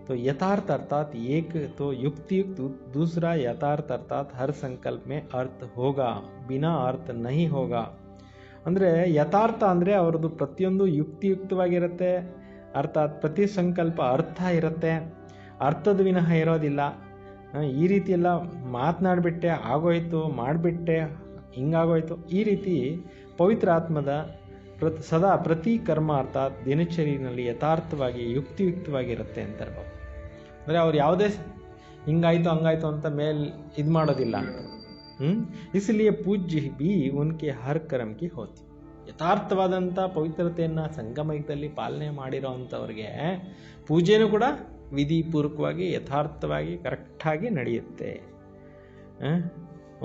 तो यथार्थ अर्थात एक तो युक्तियुक्त, दूसरा यथार्थ अर्थात हर संकल्प में अर्थ होगा, बिना अर्थ नहीं होगा. ಅಂದರೆ ಯಥಾರ್ಥ ಅಂದರೆ ಅವ್ರದ್ದು ಪ್ರತಿಯೊಂದು ಯುಕ್ತಿಯುಕ್ತವಾಗಿರುತ್ತೆ, ಅರ್ಥಾತ್ ಪ್ರತಿ ಸಂಕಲ್ಪ ಅರ್ಥ ಇರುತ್ತೆ, ಅರ್ಥದ ವಿನಃ ಇರೋದಿಲ್ಲ. ಈ ರೀತಿ ಎಲ್ಲ ಮಾತನಾಡಿಬಿಟ್ಟೆ ಆಗೋಯ್ತು, ಮಾಡಿಬಿಟ್ಟೆ ಹಿಂಗಾಗೋಯ್ತು, ಈ ರೀತಿ ಪವಿತ್ರ ಆತ್ಮದ ಸದಾ ಪ್ರತಿ ಕರ್ಮ ಅರ್ಥಾತ್ ದಿನಚರಿಯಲ್ಲಿ ಯಥಾರ್ಥವಾಗಿ ಯುಕ್ತಿಯುಕ್ತವಾಗಿರುತ್ತೆ ಅಂತಾರೆ ಬಾಬಾ. ಅಂದರೆ ಅವ್ರು ಯಾವುದೇ ಹಿಂಗಾಯ್ತು ಹಂಗಾಯ್ತು ಅಂತ ಇದು ಮಾಡೋದಿಲ್ಲ ಅಂತ. इसलिए पूज्य भी उनके हर कर्म की होती. ಯಥಾರ್ಥವಾದಂಥ ಪವಿತ್ರತೆಯನ್ನು ಸಂಗಮಯುಗದಲ್ಲಿ ಪಾಲನೆ ಮಾಡಿರೋ ಅಂಥವ್ರಿಗೆ ಪೂಜೆನೂ ಕೂಡ ವಿಧಿಪೂರ್ವಕವಾಗಿ ಯಥಾರ್ಥವಾಗಿ ಕರೆಕ್ಟಾಗಿ ನಡೆಯುತ್ತೆ.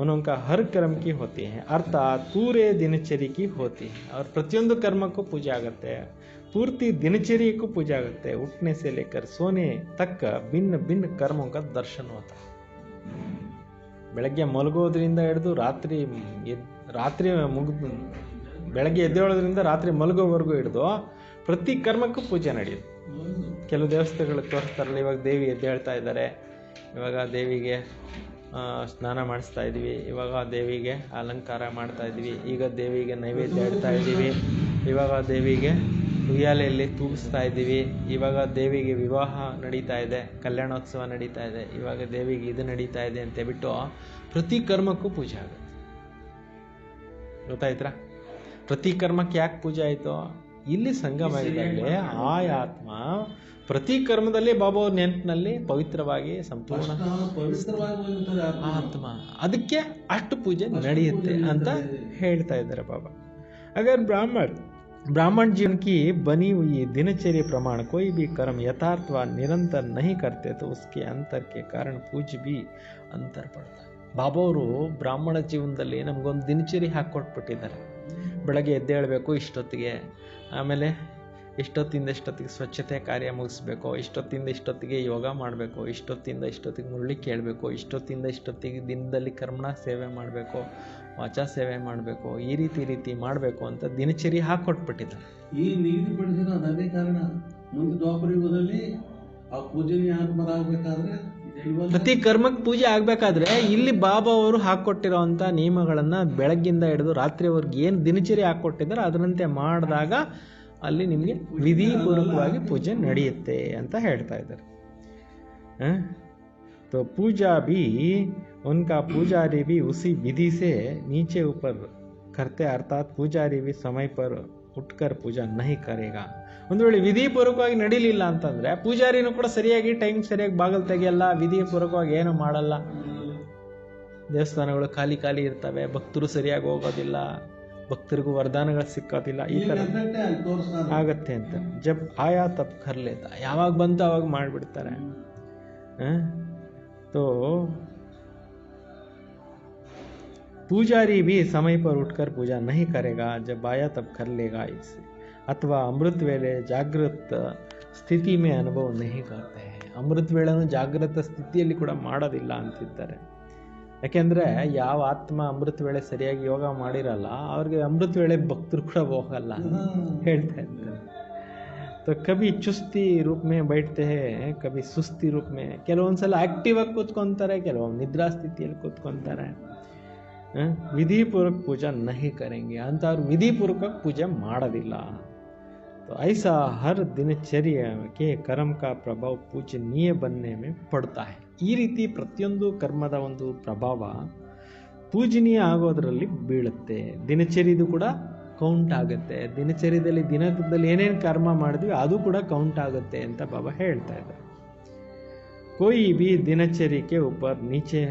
उनका हर कर्म की होती है अर्थात पूरे दिनचर्या की होती है. और ಪ್ರತಿಯೊಂದು ಕರ್ಮಕ್ಕೂ ಪೂಜೆ ಆಗುತ್ತೆ, पूर्ति दिनचर्या को पूजा करते हैं. उठने से लेकर सोने तक भिन्न भिन्न कर्मों का दर्शन होता है. ಬೆಳಗ್ಗೆ ಮಲಗೋದ್ರಿಂದ ಹಿಡಿದು ರಾತ್ರಿ ಮುಗಿದು ಬೆಳಗ್ಗೆ ಎದ್ದೇಳೋದ್ರಿಂದ ರಾತ್ರಿ ಮಲಗೋವರೆಗೂ ಹಿಡಿದು ಪ್ರತಿ ಕರ್ಮಕ್ಕೂ ಪೂಜೆ ನಡೆಯುತ್ತೆ. ಕೆಲವು ದೇವಸ್ಥಾನಗಳು ತೋರಿಸ್ತಾರಲ್ಲ, ಇವಾಗ ದೇವಿ ಎದ್ದೇಳ್ತಾ ಇದ್ದಾರೆ, ಇವಾಗ ದೇವಿಗೆ ಸ್ನಾನ ಮಾಡಿಸ್ತಾ ಇದ್ದೀವಿ, ಇವಾಗ ದೇವಿಗೆ ಅಲಂಕಾರ ಮಾಡ್ತಾ ಇದ್ದೀವಿ, ಈಗ ದೇವಿಗೆ ನೈವೇದ್ಯ ಇಡ್ತಾ ಇದ್ದೀವಿ, ಇವಾಗ ದೇವಿಗೆ ಉಯ್ಯಾಲೆಯಲ್ಲಿ ತೂಗಿಸ್ತಾ ಇದ್ದೀವಿ, ಇವಾಗ ದೇವಿಗೆ ವಿವಾಹ ನಡೀತಾ ಇದೆ, ಕಲ್ಯಾಣೋತ್ಸವ ನಡೀತಾ ಇದೆ, ಇವಾಗ ದೇವಿಗೆ ಇದು ನಡೀತಾ ಇದೆ ಅಂತ ಬಿಟ್ಟು ಪ್ರತಿ ಕರ್ಮಕ್ಕೂ ಪೂಜೆ ಆಗುತ್ತೆ. ಗೊತ್ತಾಯ್ತಾ? ಪ್ರತಿ ಕರ್ಮಕ್ಕೆ ಯಾಕೆ ಪೂಜೆ ಆಯಿತು? ಇಲ್ಲಿ ಸಂಗಮದಲ್ಲಿ ಆತ್ಮ ಪ್ರತಿ ಕರ್ಮದಲ್ಲಿ ಬಾಬಾ ನೆನಪಿನಲ್ಲಿ ಪವಿತ್ರವಾಗಿ ಸಂಪೂರ್ಣ ಆತ್ಮ, ಅದಕ್ಕೆ ಅಷ್ಟು ಪೂಜೆ ನಡೆಯುತ್ತೆ ಅಂತ ಹೇಳ್ತಾ ಇದ್ದಾರೆ ಬಾಬಾ. ಅಗರ್ ब्राह्मण जीवन की बनी हुई दिनचर्या प्रमाण कोई भी कर्म यथार्थ व निरंतर नहीं करते तो उसके अंतर के कारण पूज्य भी अंतर पड़ता है. ಬಾಬಾ ಅವರು ಬ್ರಾಹ್ಮಣ ಜೀವನದಲ್ಲಿ ನಮಗೊಂದು ದಿನಚರಿ ಹಾಕ್ಕೊಟ್ಬಿಟ್ಟಿದ್ದಾರೆ. ಬೆಳಗ್ಗೆ ಎದ್ದೇಳಬೇಕು ಇಷ್ಟೊತ್ತಿಗೆ, ಆಮೇಲೆ ಇಷ್ಟೊತ್ತಿಂದ ಇಷ್ಟೊತ್ತಿಗೆ ಸ್ವಚ್ಛತೆ ಕಾರ್ಯ ಮುಗಿಸ್ಬೇಕು, ಇಷ್ಟೊತ್ತಿಂದ ಇಷ್ಟೊತ್ತಿಗೆ ಯೋಗ ಮಾಡಬೇಕು, ಇಷ್ಟೊತ್ತಿಂದ ಇಷ್ಟೊತ್ತಿಗೆ ಮುರಳಿ ಕೇಳಬೇಕು, ಇಷ್ಟೊತ್ತಿಂದ ಇಷ್ಟೊತ್ತಿಗೆ ದಿನದಲ್ಲಿ ಕರ್ಮಣ ಸೇವೆ ಮಾಡಬೇಕು, ವಾಚಾ ಸೇವೆ ಮಾಡಬೇಕು, ಈ ರೀತಿ ಮಾಡಬೇಕು ಅಂತ ದಿನಚರಿ ಹಾಕ್ಕೊಟ್ಬಿಟ್ಟಿದ್ದಾರೆ. ಈ ನಿಗದಿಪಡಿಸಿದ ಅದೇ ಕಾರಣ ಮುಂದೆ ದ್ವಾಪರಯುಗದಲ್ಲಿ ಆ ಪೂಜನೀಯ ಆತ್ಮರಾಗಬೇಕಾದ್ರೆ ಪ್ರತಿ ಕರ್ಮಕ್ಕೆ ಪೂಜೆ ಆಗಬೇಕಾದ್ರೆ ಇಲ್ಲಿ ಬಾಬಾ ಅವರು ಹಾಕ್ಕೊಟ್ಟಿರೋವಂಥ ನಿಯಮಗಳನ್ನು ಬೆಳಗ್ಗಿಂದ ಹಿಡಿದು ರಾತ್ರಿವರೆಗೆ ಏನು ದಿನಚರಿ ಹಾಕ್ಕೊಟ್ಟಿದ್ದಾರೆ ಅದರಂತೆ ಮಾಡಿದಾಗ ಅಲ್ಲಿ ನಿಮಗೆ ವಿಧಿಪೂರ್ವಕವಾಗಿ ಪೂಜೆ ನಡೆಯುತ್ತೆ ಅಂತ ಹೇಳ್ತಾ ಇದ್ದಾರೆ. तो पूजा भी उनका पुजारी भी उसी विधि से नीचे ऊपर करते, अर्थात पुजारी भी समय पर उठकर पूजा नहीं करेगा. ಒಂದು ವೇಳೆ ವಿಧಿಪೂರ್ವಕವಾಗಿ ನಡೀಲಿಲ್ಲ ಅಂತಂದರೆ ಪೂಜಾರಿನೂ ಕೂಡ ಸರಿಯಾಗಿ ಟೈಮ್ ಸರಿಯಾಗಿ ಬಾಗಿಲು ತೆಗೆಯಲ್ಲ, ವಿಧಿಪೂರ್ವಕವಾಗಿ ಏನು ಮಾಡಲ್ಲ, ದೇವಸ್ಥಾನಗಳು ಖಾಲಿ ಇರ್ತವೆ, ಭಕ್ತರು ಸರಿಯಾಗಿ ಹೋಗೋದಿಲ್ಲ, ಭಕ್ತರಿಗೂ ವರದಾನಗಳು ಸಿಕ್ಕೋದಿಲ್ಲ, ಈ ಥರ ಆಗತ್ತೆ ಅಂತ. ಜಬ್ ಆಯಾ ತಪ್ ಕರ್ಲೇತ, ಯಾವಾಗ ಬಂತು ಅವಾಗ ಮಾಡಿಬಿಡ್ತಾರೆ. तो पुजारी भी समय पर उठकर पूजा नहीं करेगा, जब आया तब कर लेगा इसे, अथवा अमृत ವೇಳೆ ಜಾಗೃತ ಸ್ಥಿತಿ में ಅನುಭವ नहीं करते हैं. ಅಮೃತ ವೇಳೆನೂ ಜಾಗೃತ ಸ್ಥಿತಿಯಲ್ಲಿ ಕೂಡ ಮಾಡೋದಿಲ್ಲ ಅಂತಿದ್ದಾರೆ. ಯಾಕೆಂದರೆ ಯಾವ ಆತ್ಮ ಅಮೃತ ವೇಳೆ ಸರಿಯಾಗಿ ಯೋಗ ಮಾಡಿರಲ್ಲ ಅವ್ರಿಗೆ ಅಮೃತ ವೇಳೆ ಭಕ್ತರು ಕೂಡ ಹೋಗಲ್ಲ ಹೇಳ್ತಾ ಇದ್ದಾರೆ. तो कभी चुस्ती रूप में बैठते हैं, कभी सुस्ती रूप में. ಕೆಲವೊಂದ್ಸಲ ಆಕ್ಟಿವ್ ಆಗಿ ಕೂತ್ಕೊಂತಾರೆ, ಕೆಲವೊಂದು ನಿದ್ರಾ ಸ್ಥಿತಿಯಲ್ಲಿ ಕೂತ್ಕೊಂತಾರೆ. ವಿಧಿಪೂರ್ವಕ ಪೂಜಾ नहीं करेंगे ಅಂತ ಅವ್ರು ವಿಧಿಪೂರ್ವಕ ಪೂಜೆ ಮಾಡೋದಿಲ್ಲ. तो ऐसा हर दिनचर्या के कर्म का प्रभाव पूजनीय बनने में पड़ता है. ಈ ರೀತಿ ಪ್ರತಿಯೊಂದು ಕರ್ಮದ ಒಂದು ಪ್ರಭಾವ ಪೂಜನೀಯ ಆಗೋದ್ರಲ್ಲಿ ಬೀಳುತ್ತೆ. ದಿನಚರಿದು ಕೂಡ ಕೌಂಟ್ ಆಗುತ್ತೆ. ದಿನಚರ್ಯದಲ್ಲಿ ದಿನದಲ್ಲಿ ಏನೇನು ಕರ್ಮ ಮಾಡಿದ್ವಿ ಅದು ಕೂಡ ಕೌಂಟ್ ಆಗುತ್ತೆ ಅಂತ ಬಾಬಾ ಹೇಳ್ತಾ ಇದ್ದಾರೆ. कोई भी दिनचर्या के ऊपर नीचे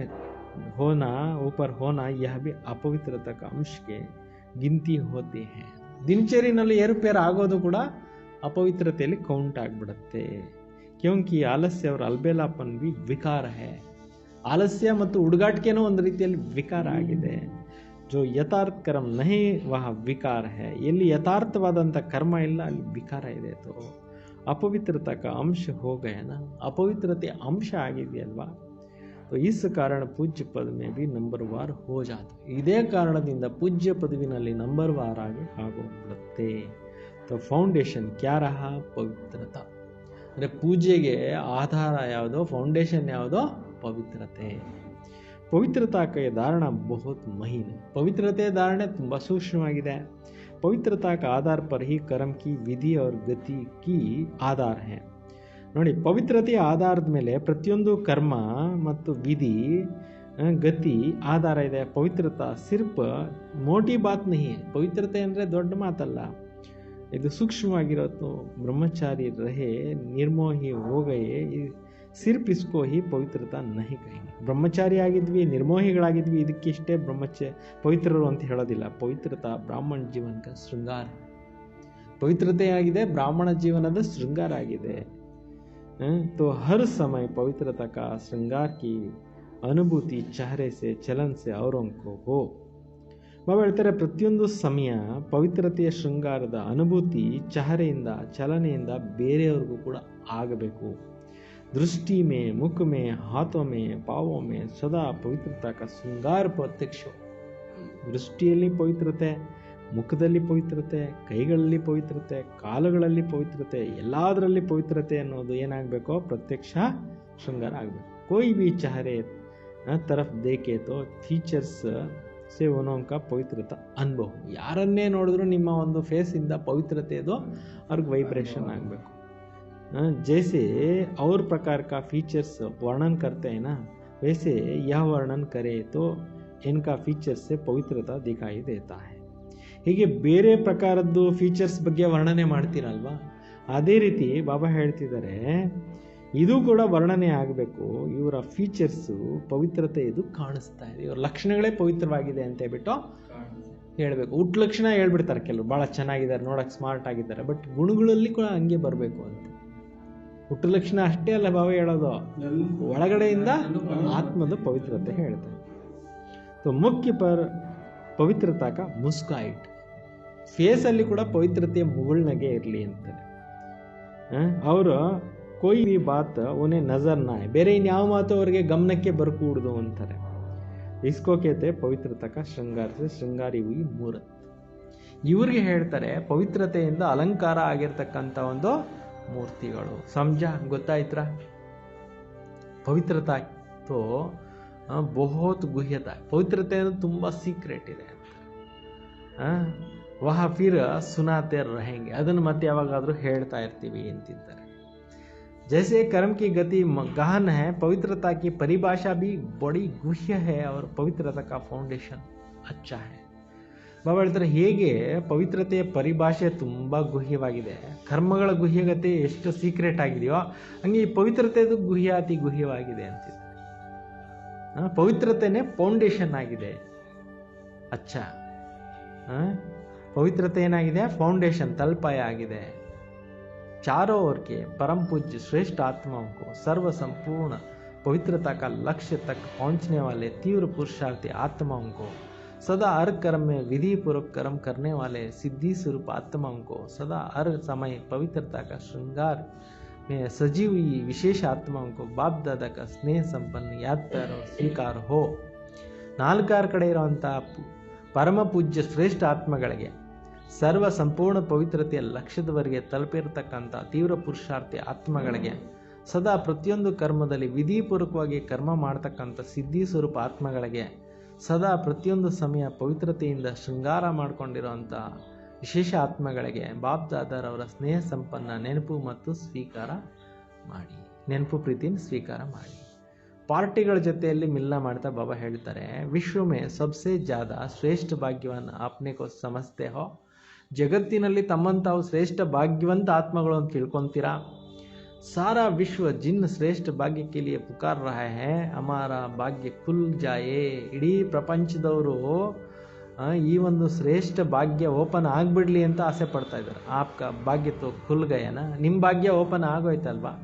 होना यह भी अपवित्रता का अंश के ಗಿಂತಿ होती है. ದಿನಚರಿನಲ್ಲಿ ಏರುಪೇರು ಆಗೋದು ಕೂಡ ಅಪವಿತ್ರತೆಯಲ್ಲಿ ಕೌಂಟ್ ಆಗಿಬಿಡುತ್ತೆ. ಕ್ಯೋಂಕಿ ಆಲಸ್ಯ ಅವರ ಅಲ್ಬೇಲಾಪನ್ ಬಿ ವಿಕಾರ है. ಆಲಸ್ಯ ಮತ್ತು ಹುಡುಗಾಟಿಕೆನೂ ಒಂದು ರೀತಿಯಲ್ಲಿ ವಿಕಾರ ಆಗಿದೆ. जो यथार्थ कर्म नहीं वह विकार है. ಎಲ್ಲಿ ಯಥಾರ್ಥವಾದಂಥ ಕರ್ಮ ಇಲ್ಲ ಅಲ್ಲಿ ವಿಕಾರ ಇದೆ. तो अपवित्रता का अंश हो गया ना, अपवित्रತೆ ಅಂಶ ಆಗಿದೆಯಲ್ವಾ. तो इस कारण पूज्य पद में भी नंबर वार हो जाता. ಇದೇ ಕಾರಣದಿಂದ ಪೂಜ್ಯ ಪದವಿನಲ್ಲಿ ನಂಬರ್ ವಾರ್ ಆಗಿ ಆಗೋಗ್ಬಿಡುತ್ತೆ. तो फाउंडेशन क्या रहा? पवित्रता. ಅಂದರೆ ಪೂಜೆಗೆ ಆಧಾರ ಯಾವುದೋ, ಫೌಂಡೇಶನ್ ಯಾವುದೋ, ಪವಿತ್ರತೆ. पवित्रता के धारणा बहुत महीन है. पवित्रते धारणೆ ತುಂಬ ಸೂಕ್ಷ್ಮವಾಗಿದೆ. पवित्रता का आधार पर ही कर्म की विधि और गति की आधार है. ನೋಡಿ, ಪವಿತ್ರತೆಯ ಆಧಾರದ ಮೇಲೆ ಪ್ರತಿಯೊಂದು ಕರ್ಮ ಮತ್ತು ವಿಧಿ ಗತಿ ಆಧಾರ ಇದೆ. ಪವಿತ್ರತಾ ಸಿರ್ಫ್ ಮೋಟಿ ಬಾತ್ ನಹಿ है. ಪವಿತ್ರತೆ ಅಂದರೆ ದೊಡ್ಡ ಮಾತಲ್ಲ, ಇದು ಸೂಕ್ಷ್ಮವಾಗಿರೋದು. ಬ್ರಹ್ಮಚಾರಿ ರಹೆ ನಿರ್ಮೋಹಿ ಹೋಗಯೇ सिर्फ इसको ही पवित्रता नहीं कहेंगे. ಬ್ರಹ್ಮಚಾರಿ ಆಗಿದ್ವಿ, ನಿರ್ಮೋಹಿಗಳಾಗಿದ್ವಿ, ಇದಕ್ಕಿಷ್ಟೇ ಪವಿತ್ರರು ಅಂತ ಹೇಳೋದಿಲ್ಲ. ಪವಿತ್ರತಾ ಬ್ರಾಹ್ಮಣ ಜೀವನ का श्रृंगार, ಪವಿತ್ರತೆಯಾಗಿದೆ ಬ್ರಾಹ್ಮಣ ಜೀವನದ ಶೃಂಗಾರ ಆಗಿದೆ. तो हर समय पवित्रता का श्रृंगार की अनुभूति चेहरे से चलन से औरों को हो. ಬಾಬಾ ಹೇಳ್ತಾರೆ ಪ್ರತಿಯೊಂದು ಸಮಯ ಪವಿತ್ರತೆಯ ಶೃಂಗಾರದ ಅನುಭೂತಿ ಚಹರೆಯಿಂದ ಚಲನೆಯಿಂದ ಬೇರೆಯವ್ರಿಗೂ ಕೂಡ ಆಗಬೇಕು. दृष्टि में, मुख में, हाथों में, पावों में सदा पवित्रता का श्रृंगार प्रत्यक्ष. दृष्टिಯಲ್ಲಿ ಪವಿತ್ರತೆ, ಮುಖದಲ್ಲಿ ಪವಿತ್ರತೆ, ಕೈಗಳಲ್ಲಿ ಪವಿತ್ರತೆ, ಕಾಲುಗಳಲ್ಲಿ ಪವಿತ್ರತೆ, ಎಲ್ಲದರಲ್ಲಿ ಪವಿತ್ರತೆ ಅನ್ನೋದು ಏನಾಗಬೇಕು, ಪ್ರತ್ಯಕ್ಷ ಶೃಂಗಾರ ಆಗಬೇಕು. कोई भी चेहरे तरफ देखे तो फीचर्स से उनका पवित्रता अनुभव. ಯಾರನ್ನೇ ನೋಡಿದ್ರು ನಿಮ್ಮ ಒಂದು ಫೇಸಿಂದ ಪವಿತ್ರತೆದು ಅವ್ರಿಗೆ ವೈಬ್ರೇಷನ್ ಆಗಬೇಕು. जैसे और प्रकार का फीचर्स वर्णन करते हैं ना, वैसे यह वर्णन करे तो इनका फीचर्स से पवित्रता दिखाई देता है. ಹೀಗೆ ಬೇರೆ ಪ್ರಕಾರದ್ದು ಫೀಚರ್ಸ್ ಬಗ್ಗೆ ವರ್ಣನೆ ಮಾಡ್ತೀರಲ್ವಾ, ಅದೇ ರೀತಿ ಬಾಬಾ ಹೇಳ್ತಿದ್ದಾರೆ ಇದು ಕೂಡ ವರ್ಣನೆ ಆಗಬೇಕು. ಇವರ ಫೀಚರ್ಸು ಪವಿತ್ರತೆ ಇದು ಕಾಣಿಸ್ತಾ ಇದೆ, ಇವರ ಲಕ್ಷಣಗಳೇ ಪವಿತ್ರವಾಗಿದೆ ಅಂತ ಹೇಳ್ಬಿಟ್ಟು ಹೇಳಬೇಕು. ಹುಟ್ಟು ಲಕ್ಷಣ ಹೇಳ್ಬಿಡ್ತಾರೆ ಕೆಲವರು, ಭಾಳ ಚೆನ್ನಾಗಿದ್ದಾರೆ, ನೋಡಕ್ಕೆ ಸ್ಮಾರ್ಟ್ ಆಗಿದ್ದಾರೆ, ಬಟ್ ಗುಣಗಳಲ್ಲಿ ಕೂಡ ಹಂಗೆ ಬರಬೇಕು ಅಂತ. ಹುಟ್ಟು ಲಕ್ಷಣ ಅಷ್ಟೇ ಅಲ್ಲ ಬಾಬಾ ಹೇಳೋದು, ಒಳಗಡೆಯಿಂದ ಆತ್ಮದ ಪವಿತ್ರತೆ ಹೇಳ್ತಾರೆ. तो मुख्य पर पवित्रता का मुस्काइट, ಫೇಸಲ್ಲಿ ಕೂಡ ಪವಿತ್ರತೆಯ ಮುಗುಳ್ನಗೆ ಇರಲಿ ಅಂತಾರೆ. ಅವರು कोई भी बात उन्हें नजर ना आए, ಬೇರೆ ಇನ್ಯಾವ ಮಾತು ಅವರಿಗೆ ಗಮನಕ್ಕೆ ಬರ್ಕೂಡ್ದು ಅಂತಾರೆ. इसको कहते पवित्रता का श्रृंगार से श्रृंगारी हुई मूर्त. ಇವ್ರಿಗೆ ಹೇಳ್ತಾರೆ ಪವಿತ್ರತೆಯಿಂದ ಅಲಂಕಾರ ಆಗಿರ್ತಕ್ಕಂಥ ಒಂದು ಮೂರ್ತಿಗಳು. ಸಮಜಾ, ಗೊತ್ತಾಯ್ತಾ? ಪವಿತ್ರತಾ ತೋ ಬಹುತ್ ಗುಹ್ಯತಾ, ಪವಿತ್ರತೆ ಅನ್ನೋದು ತುಂಬ ಸೀಕ್ರೆಟ್ ಇದೆ ಅಂತ. ವಹ ಫಿರ್ ಸುನಾತೆ रहेंगे, ಅದನ್ನು ಮತ್ತೆ ಯಾವಾಗಾದರೂ ಹೇಳ್ತಾ ಇರ್ತೀವಿ ಅಂತಿದ್ದಾರೆ. जैसे कर्म की गति गहन है, पवित्रता की परिभाषा भी बड़ी गुह्य है और पवित्रता का फाउंडेशन अच्छा है. ಬಾಬಾ ಹೇಳ್ತಾರೆ ಹೇಗೆ ಪವಿತ್ರತೆಯ ಪರಿಭಾಷೆ ತುಂಬ ಗುಹ್ಯವಾಗಿದೆ, ಕರ್ಮಗಳ ಗುಹ್ಯಗತೆ ಎಷ್ಟು ಸೀಕ್ರೆಟ್ ಆಗಿದೆಯೋ ಹಂಗೆ ಈ ಪವಿತ್ರತೆದು ಗುಹ್ಯಾತಿ ಗುಹ್ಯವಾಗಿದೆ ಅಂತಿದೆ. ಪವಿತ್ರತೆನೇ ಫೌಂಡೇಶನ್ ಆಗಿದೆ. ಅಚ್ಚಾ, ಪವಿತ್ರತೆ ಏನಾಗಿದೆ, ಫೌಂಡೇಶನ್ ತಲ್ಪಾಯ ಆಗಿದೆ. चारों ओर के परम पूज्य श्रेष्ठ आत्माओं को सर्व संपूर्ण पवित्रता का लक्ष्य तक पहुंचने वाले तीव्र पुरुषार्थी आत्माओं को, सदा हर कर्म में विधि पूर्वक कर्म करने वाले सिद्धि स्वरूप आत्माओं को, सदा हर समय पवित्रता का श्रृंगार में सजी हुई विशेष आत्माओं को बाप दादा का स्नेह संपन्न यादगार और स्वीकार हो. ನಾಲ್ಕಾರು ಕಡೆ ಇರುವಂಥ ಪರಮ ಪೂಜ್ಯ ಶ್ರೇಷ್ಠ ಆತ್ಮಗಳಿಗೆ, ಸರ್ವ ಸಂಪೂರ್ಣ ಪವಿತ್ರತೆಯ ಲಕ್ಷ್ಯದವರೆಗೆ ತಲುಪಿರತಕ್ಕಂಥ ತೀವ್ರ ಪುರುಷಾರ್ಥಿ ಆತ್ಮಗಳಿಗೆ, ಸದಾ ಪ್ರತಿಯೊಂದು ಕರ್ಮದಲ್ಲಿ ವಿಧಿಪೂರ್ವಕವಾಗಿ ಕರ್ಮ ಮಾಡ್ತಕ್ಕಂಥ ಸಿದ್ಧಿ ಸ್ವರೂಪ ಆತ್ಮಗಳಿಗೆ, ಸದಾ ಪ್ರತಿಯೊಂದು ಸಮಯ ಪವಿತ್ರತೆಯಿಂದ ಶೃಂಗಾರ ಮಾಡಿಕೊಂಡಿರುವಂಥ ವಿಶೇಷ ಆತ್ಮಗಳಿಗೆ ಬಾಪ್ ದಾದಾರವರ ಸ್ನೇಹ ಸಂಪನ್ನ ನೆನಪು ಮತ್ತು ಸ್ವೀಕಾರ ಮಾಡಿ, ನೆನಪು ಪ್ರೀತಿನ ಸ್ವೀಕಾರ ಮಾಡಿ. ಪಾರ್ಟಿಗಳ ಜೊತೆಯಲ್ಲಿ ಮಿಲನ ಮಾಡ್ತಾ ಬಾಬಾ ಹೇಳ್ತಾರೆ, ವಿಶ್ವ ಮೇ ಸಬ್ಸೆ ಜ್ಯಾದಾ ಶ್ರೇಷ್ಠ ಭಾಗ್ಯವಾನ್ ಆಪ್ನೆ ಕೋ ಸಮಜ್ತೆ ಹೋ. ಜಗತ್ತಿನಲ್ಲಿ ತಮ್ಮನ್ನು ತಾವು ಶ್ರೇಷ್ಠ ಭಾಗ್ಯವಂತ ಆತ್ಮಗಳು ಅಂತ ತಿಳ್ಕೊಂತೀರಾ. ಸಾರಾ ವಿಶ್ವ ಜಿನ್ ಶ್ರೇಷ್ಠ ಭಾಗ್ಯ ಕೆ ಲಿಯೆ ಪುಕಾರ್ ರಹಾ ಹೈ, ಹಮಾರ ಭಾಗ್ಯ ಖುಲ್ ಜಾಯೇ. ಇಡೀ ಪ್ರಪಂಚದವರು ಈ ಒಂದು ಶ್ರೇಷ್ಠ ಭಾಗ್ಯ ಓಪನ್ ಆಗಿಬಿಡ್ಲಿ ಅಂತ ಆಸೆ ಪಡ್ತಾ ಇದ್ದಾರೆ. ಆಪ್ಕ ಭಾಗ್ಯ ತೋ ಖುಲ್ ಗಯನಾ, ನಿಮ್ಮ ಭಾಗ್ಯ ಓಪನ್ ಆಗೋಯ್ತಲ್ವಾ.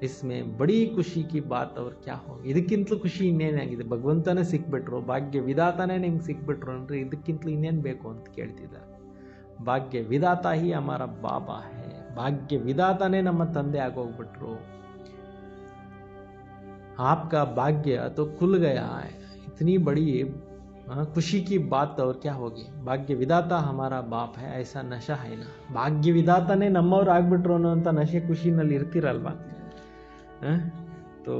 ಇಸ್ಮೇ ಬಡೀ ಖುಷಿ ಕಿ ಬಾತ್ ಅವ್ರು ಕ್ಯಾ ಹೋ. ಇದಕ್ಕಿಂತಲೂ ಖುಷಿ ಇನ್ನೇನಾಗಿದೆ, ಭಗವಂತನೇ ಸಿಕ್ಬಿಟ್ರು, ಭಾಗ್ಯ ವಿಧಾತಾನೇ ನಿಮ್ಗೆ ಸಿಕ್ಬಿಟ್ರು ಅಂದ್ರೆ ಇದಕ್ಕಿಂತಲೂ ಇನ್ನೇನು ಬೇಕು ಅಂತ ಕೇಳ್ತಿದ್ದಾರೆ. ಭಾಗ್ಯ ವಿಧಾತಾ ಹಿ ಹಮಾರ ಬಾಬಾ ಹೇ, ಭಾಗ್ಯ ವಿಧಾತಾನೇ ನಮ್ಮ ತಂದೆ ಆಗೋಗ್ಬಿಟ್ರು. ಆಪ್ಕಾ ಭಾಗ್ಯ ತೋ ಖುಲ್ ಗಯಾ, ಇತನಿ ಬಡಿ ಖುಷಿ ಕಿ ಬಾತ್ ಅವ್ರು ಕ್ಯಾ ಹೋಗಿ. ಭಾಗ್ಯ ವಿಧಾತಾ ಹಮಾರ ಬಾಪ್ ಹೈ, ಐಸಾ ನಶಾ ಹೈನಾ. ಭಾಗ್ಯ ವಿಧಾತಾನೇ ನಮ್ಮವ್ರು ಆಗ್ಬಿಟ್ರು ಅನ್ನೋಂಥ ನಶೆ ಖುಷಿನಲ್ಲಿ ಇರ್ತಿರಲ್ವಾ. तो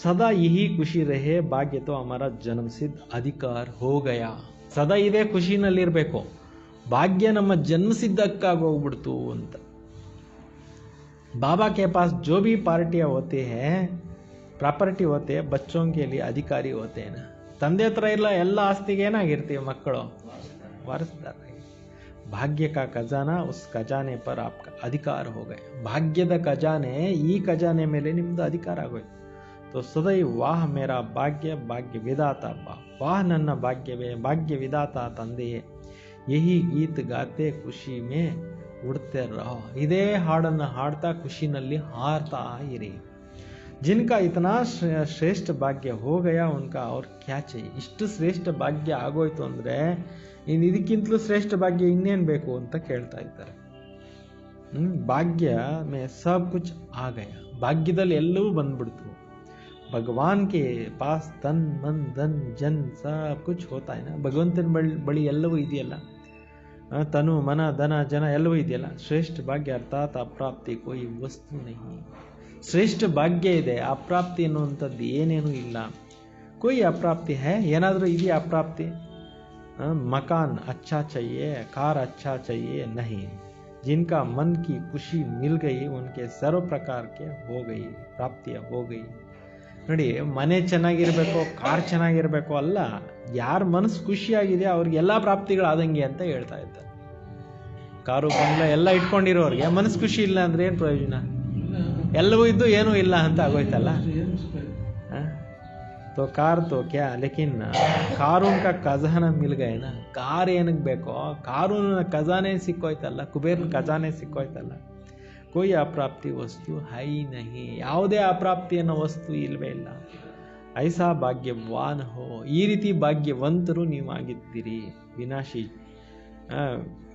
सदा यही खुशी रहे, भाग्य तो हमारा जन्म सिद्ध अधिकार हो गया. सदा इದೇ ಖುಷಿನಲ್ಲಿರಬೇಕು, ಭಾಗ್ಯ ನಮ್ಮ ಜನ್ಮ ಸಿದ್ಧಕ್ಕಾಗಿ ಹೋಗ್ಬಿಡ್ತು ಅಂತ. बाबा के पास जो भी पार्टियां होती है, ಪ್ರಾಪರ್ಟಿ होते हैं, बच्चों के लिए अधिकारी होते हैं ना. ತಂದೆ ಹತ್ರ ಇಲ್ಲ ಎಲ್ಲ ಆಸ್ತಿಗೆ ಏನಾಗಿರ್ತೀವಿ, ಮಕ್ಕಳು ವಾರಸ್ದಾರ. भाग्य का खजाना, उस खजाने पर आपका अधिकार हो गए ಭಾಗ್ಯದ ಖಜಾನೆ ಈ ಖಜಾನೆ ಮೇಲೆ ನಿಮ್ದು ಅಧಿಕಾರ ಆಗೋಯ್ತು तो सदैव वाह मेरा भाग्य भाग्य विदाता वाह ನನ್ನ ಭಾಗ್ಯವೇ ಭಾಗ್ಯ ವಿದಾತ ತಂದೆಯೇ यही गीत गाते खुशी में उड़ते रहो ಇದೇ ಹಾಡನ್ನು ಹಾಡ್ತಾ ಖುಷಿನಲ್ಲಿ ಹಾರ್ತಾ ಇರಿ जिनका इतना श्रेष्ठ भाग्य हो गया उनका और क्या चाहिए ಇಷ್ಟು ಶ್ರೇಷ್ಠ ಭಾಗ್ಯ ಆಗೋಯ್ತು ಅಂದ್ರೆ ಇನ್ನು ಇದಕ್ಕಿಂತಲೂ ಶ್ರೇಷ್ಠ ಭಾಗ್ಯ ಇನ್ನೇನು ಬೇಕು ಅಂತ ಕೇಳ್ತಾ ಇದ್ದಾರೆ ಭಾಗ್ಯ ಮೇ ಸಬ್ ಕುಚ್ ಆ ಗಯಾ ಭಾಗ್ಯದಲ್ಲಿ ಎಲ್ಲವೂ ಬಂದ್ಬಿಡ್ತು भगवान के पास तन मन धन जन सब कुछ होता है ना ಭಗವಂತನ ಬಳಿ ಎಲ್ಲವೂ ಇದೆಯಲ್ಲ ತನು ಮನ ಧನ ಜನ ಎಲ್ಲವೂ ಇದೆಯಲ್ಲ ಶ್ರೇಷ್ಠ ಭಾಗ್ಯ ಅರ್ಥಾತ್ ಅಪ್ರಾಪ್ತಿ कोई वस्तु नहीं ಶ್ರೇಷ್ಠ ಭಾಗ್ಯ ಇದೆ ಅಪ್ರಾಪ್ತಿ ಅನ್ನುವಂಥದ್ದು ಏನೇನೂ ಇಲ್ಲ कोई अप्राप्ति है ಏನಾದರೂ ಇದೆಯಾ ಅಪ್ರಾಪ್ತಿ मकान अच्छा चाहिए कार अच्छा चाहिए नहीं जिनका मन की खुशी मिल गई उनके सर्व प्रकार के हो गई प्राप्तियाँ हो गई ನೋಡಿ ಮನೆ ಚೆನ್ನಾಗಿರ್ಬೇಕು ಕಾರ್ ಚೆನ್ನಾಗಿರ್ಬೇಕು ಅಲ್ಲ ಯಾರ ಮನಸ್ಸು ಖುಷಿಯಾಗಿದೆ ಅವ್ರಿಗೆ ಎಲ್ಲ ಪ್ರಾಪ್ತಿಗಳಾದಂಗೆ ಅಂತ ಹೇಳ್ತಾ ಇದ್ದಾರೆ ಕಾರು ಬಂಗ್ಲ ಎಲ್ಲ ಇಟ್ಕೊಂಡಿರೋರಿಗೆ ಮನಸ್ಸು ಖುಷಿ ಇಲ್ಲ ಅಂದ್ರೆ ಏನು ಪ್ರಯೋಜನ ಎಲ್ಲವೂ ಇದ್ದು ಏನೂ ಇಲ್ಲ ಅಂತ ಆಗೋಯ್ತಲ್ಲ तो कार तो क्या लेकिन कारून का खजाना मिल गए ना कार ಏನಕ್ಕೆ ಬೇಕೋ ಕಾರೂನ ಖಜಾನೆ ಸಿಕ್ಕೋಯ್ತಲ್ಲ ಕುಬೇರನ ಖಜಾನೆ ಸಿಕ್ಕೋಯ್ತಲ್ಲ कोई अप्राप्ति वस्तु है ही नहीं ಯಾವುದೇ ಅಪ್ರಾಪ್ತಿ ಅನ್ನೋ ವಸ್ತು ಇಲ್ವೇ ಇಲ್ಲ ಐಸಾ ಭಾಗ್ಯವಾನ್ ಹೋ ಈ ರೀತಿ ಭಾಗ್ಯವಂತರು ನೀವು ಆಗಿದ್ದೀರಿ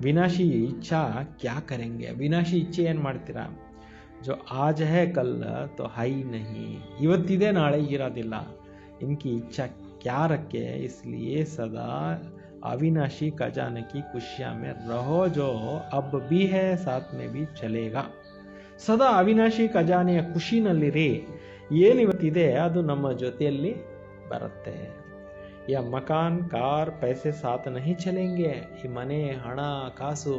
ವಿನಾಶಿ ಇಚ್ಛಾ ಕ್ಯಾ ಕರೆಂಗೆ ವಿನಾಶಿ ಇಚ್ಛೆ ಏನು ಮಾಡ್ತೀರಾ जो आज है कल तो है ही नहीं ಇವತ್ತಿದೆ ನಾಳೆ ಇರೋದಿಲ್ಲ इनकी इच्छा क्या रखे इसलिए सदा अविनाशी खजाने की खुशियां में रहो जो अब भी है साथ में भी चलेगा ಸದಾ ಅವಿನಾಶಿ ಖಜಾನೆಯ ಖುಷಿನಲ್ಲಿರಿ ಏನಿವತ್ತಿದೆ ಅದು ನಮ್ಮ ಜೊತೆಯಲ್ಲಿ ಬರುತ್ತೆ ಯಾ ಮಕಾನ್ ಕಾರ್ ಪೈಸೆ ಸಾತ್ ನಹಿ ಚಲೆಂಗೆ ಈ ಮನೆ ಹಣ ಕಾಸು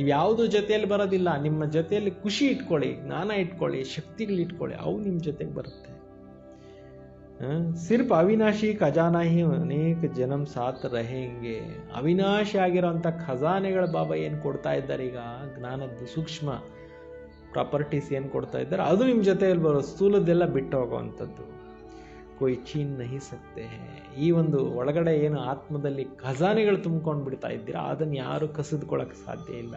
ಇವ್ಯಾವುದು ಜೊತೆಯಲ್ಲಿ ಬರೋದಿಲ್ಲ ನಿಮ್ಮ ಜೊತೆಯಲ್ಲಿ ಖುಷಿ ಇಟ್ಕೊಳ್ಳಿ ಜ್ಞಾನ ಇಟ್ಕೊಳ್ಳಿ ಶಕ್ತಿಗಳು ಇಟ್ಕೊಳ್ಳಿ ಅವು ನಿಮ್ಮ ಜೊತೆಗೆ ಬರುತ್ತೆ ಸಿರ್ಫ್ ಅವಿನಾಶಿ ಖಜಾನಾ ಹಿ ಅನೇಕ ಜನ್ಮ ಸಾತ್ रहेंगे ಅವಿನಾಶಿ ಆಗಿರೋಂಥ ಖಜಾನೆಗಳ ಬಾಬಾ ಏನು ಕೊಡ್ತಾ ಇದ್ದಾರೆ ಈಗ ಜ್ಞಾನದ್ದು ಸೂಕ್ಷ್ಮ ಪ್ರಾಪರ್ಟೀಸ್ ಏನು ಕೊಡ್ತಾ ಇದ್ದಾರೆ ಅದು ನಿಮ್ಮ ಜೊತೆಯಲ್ಲಿ ಬರೋ ಸ್ಥೂಲದೆಲ್ಲ ಬಿಟ್ಟು ಹೋಗುವಂಥದ್ದು ಕೊಯ್ ಚೀನ್ ನಹಿ ಸಕ್ತೆ ಈ ಒಂದು ಒಳಗಡೆ ಏನು ಆತ್ಮದಲ್ಲಿ ಖಜಾನೆಗಳು ತುಂಬ್ಕೊಂಡು ಬಿಡ್ತಾ ಇದ್ದೀರಾ ಅದನ್ನು ಯಾರು ಕಸಿದುಕೊಳ್ಳೋಕೆ ಸಾಧ್ಯ ಇಲ್ಲ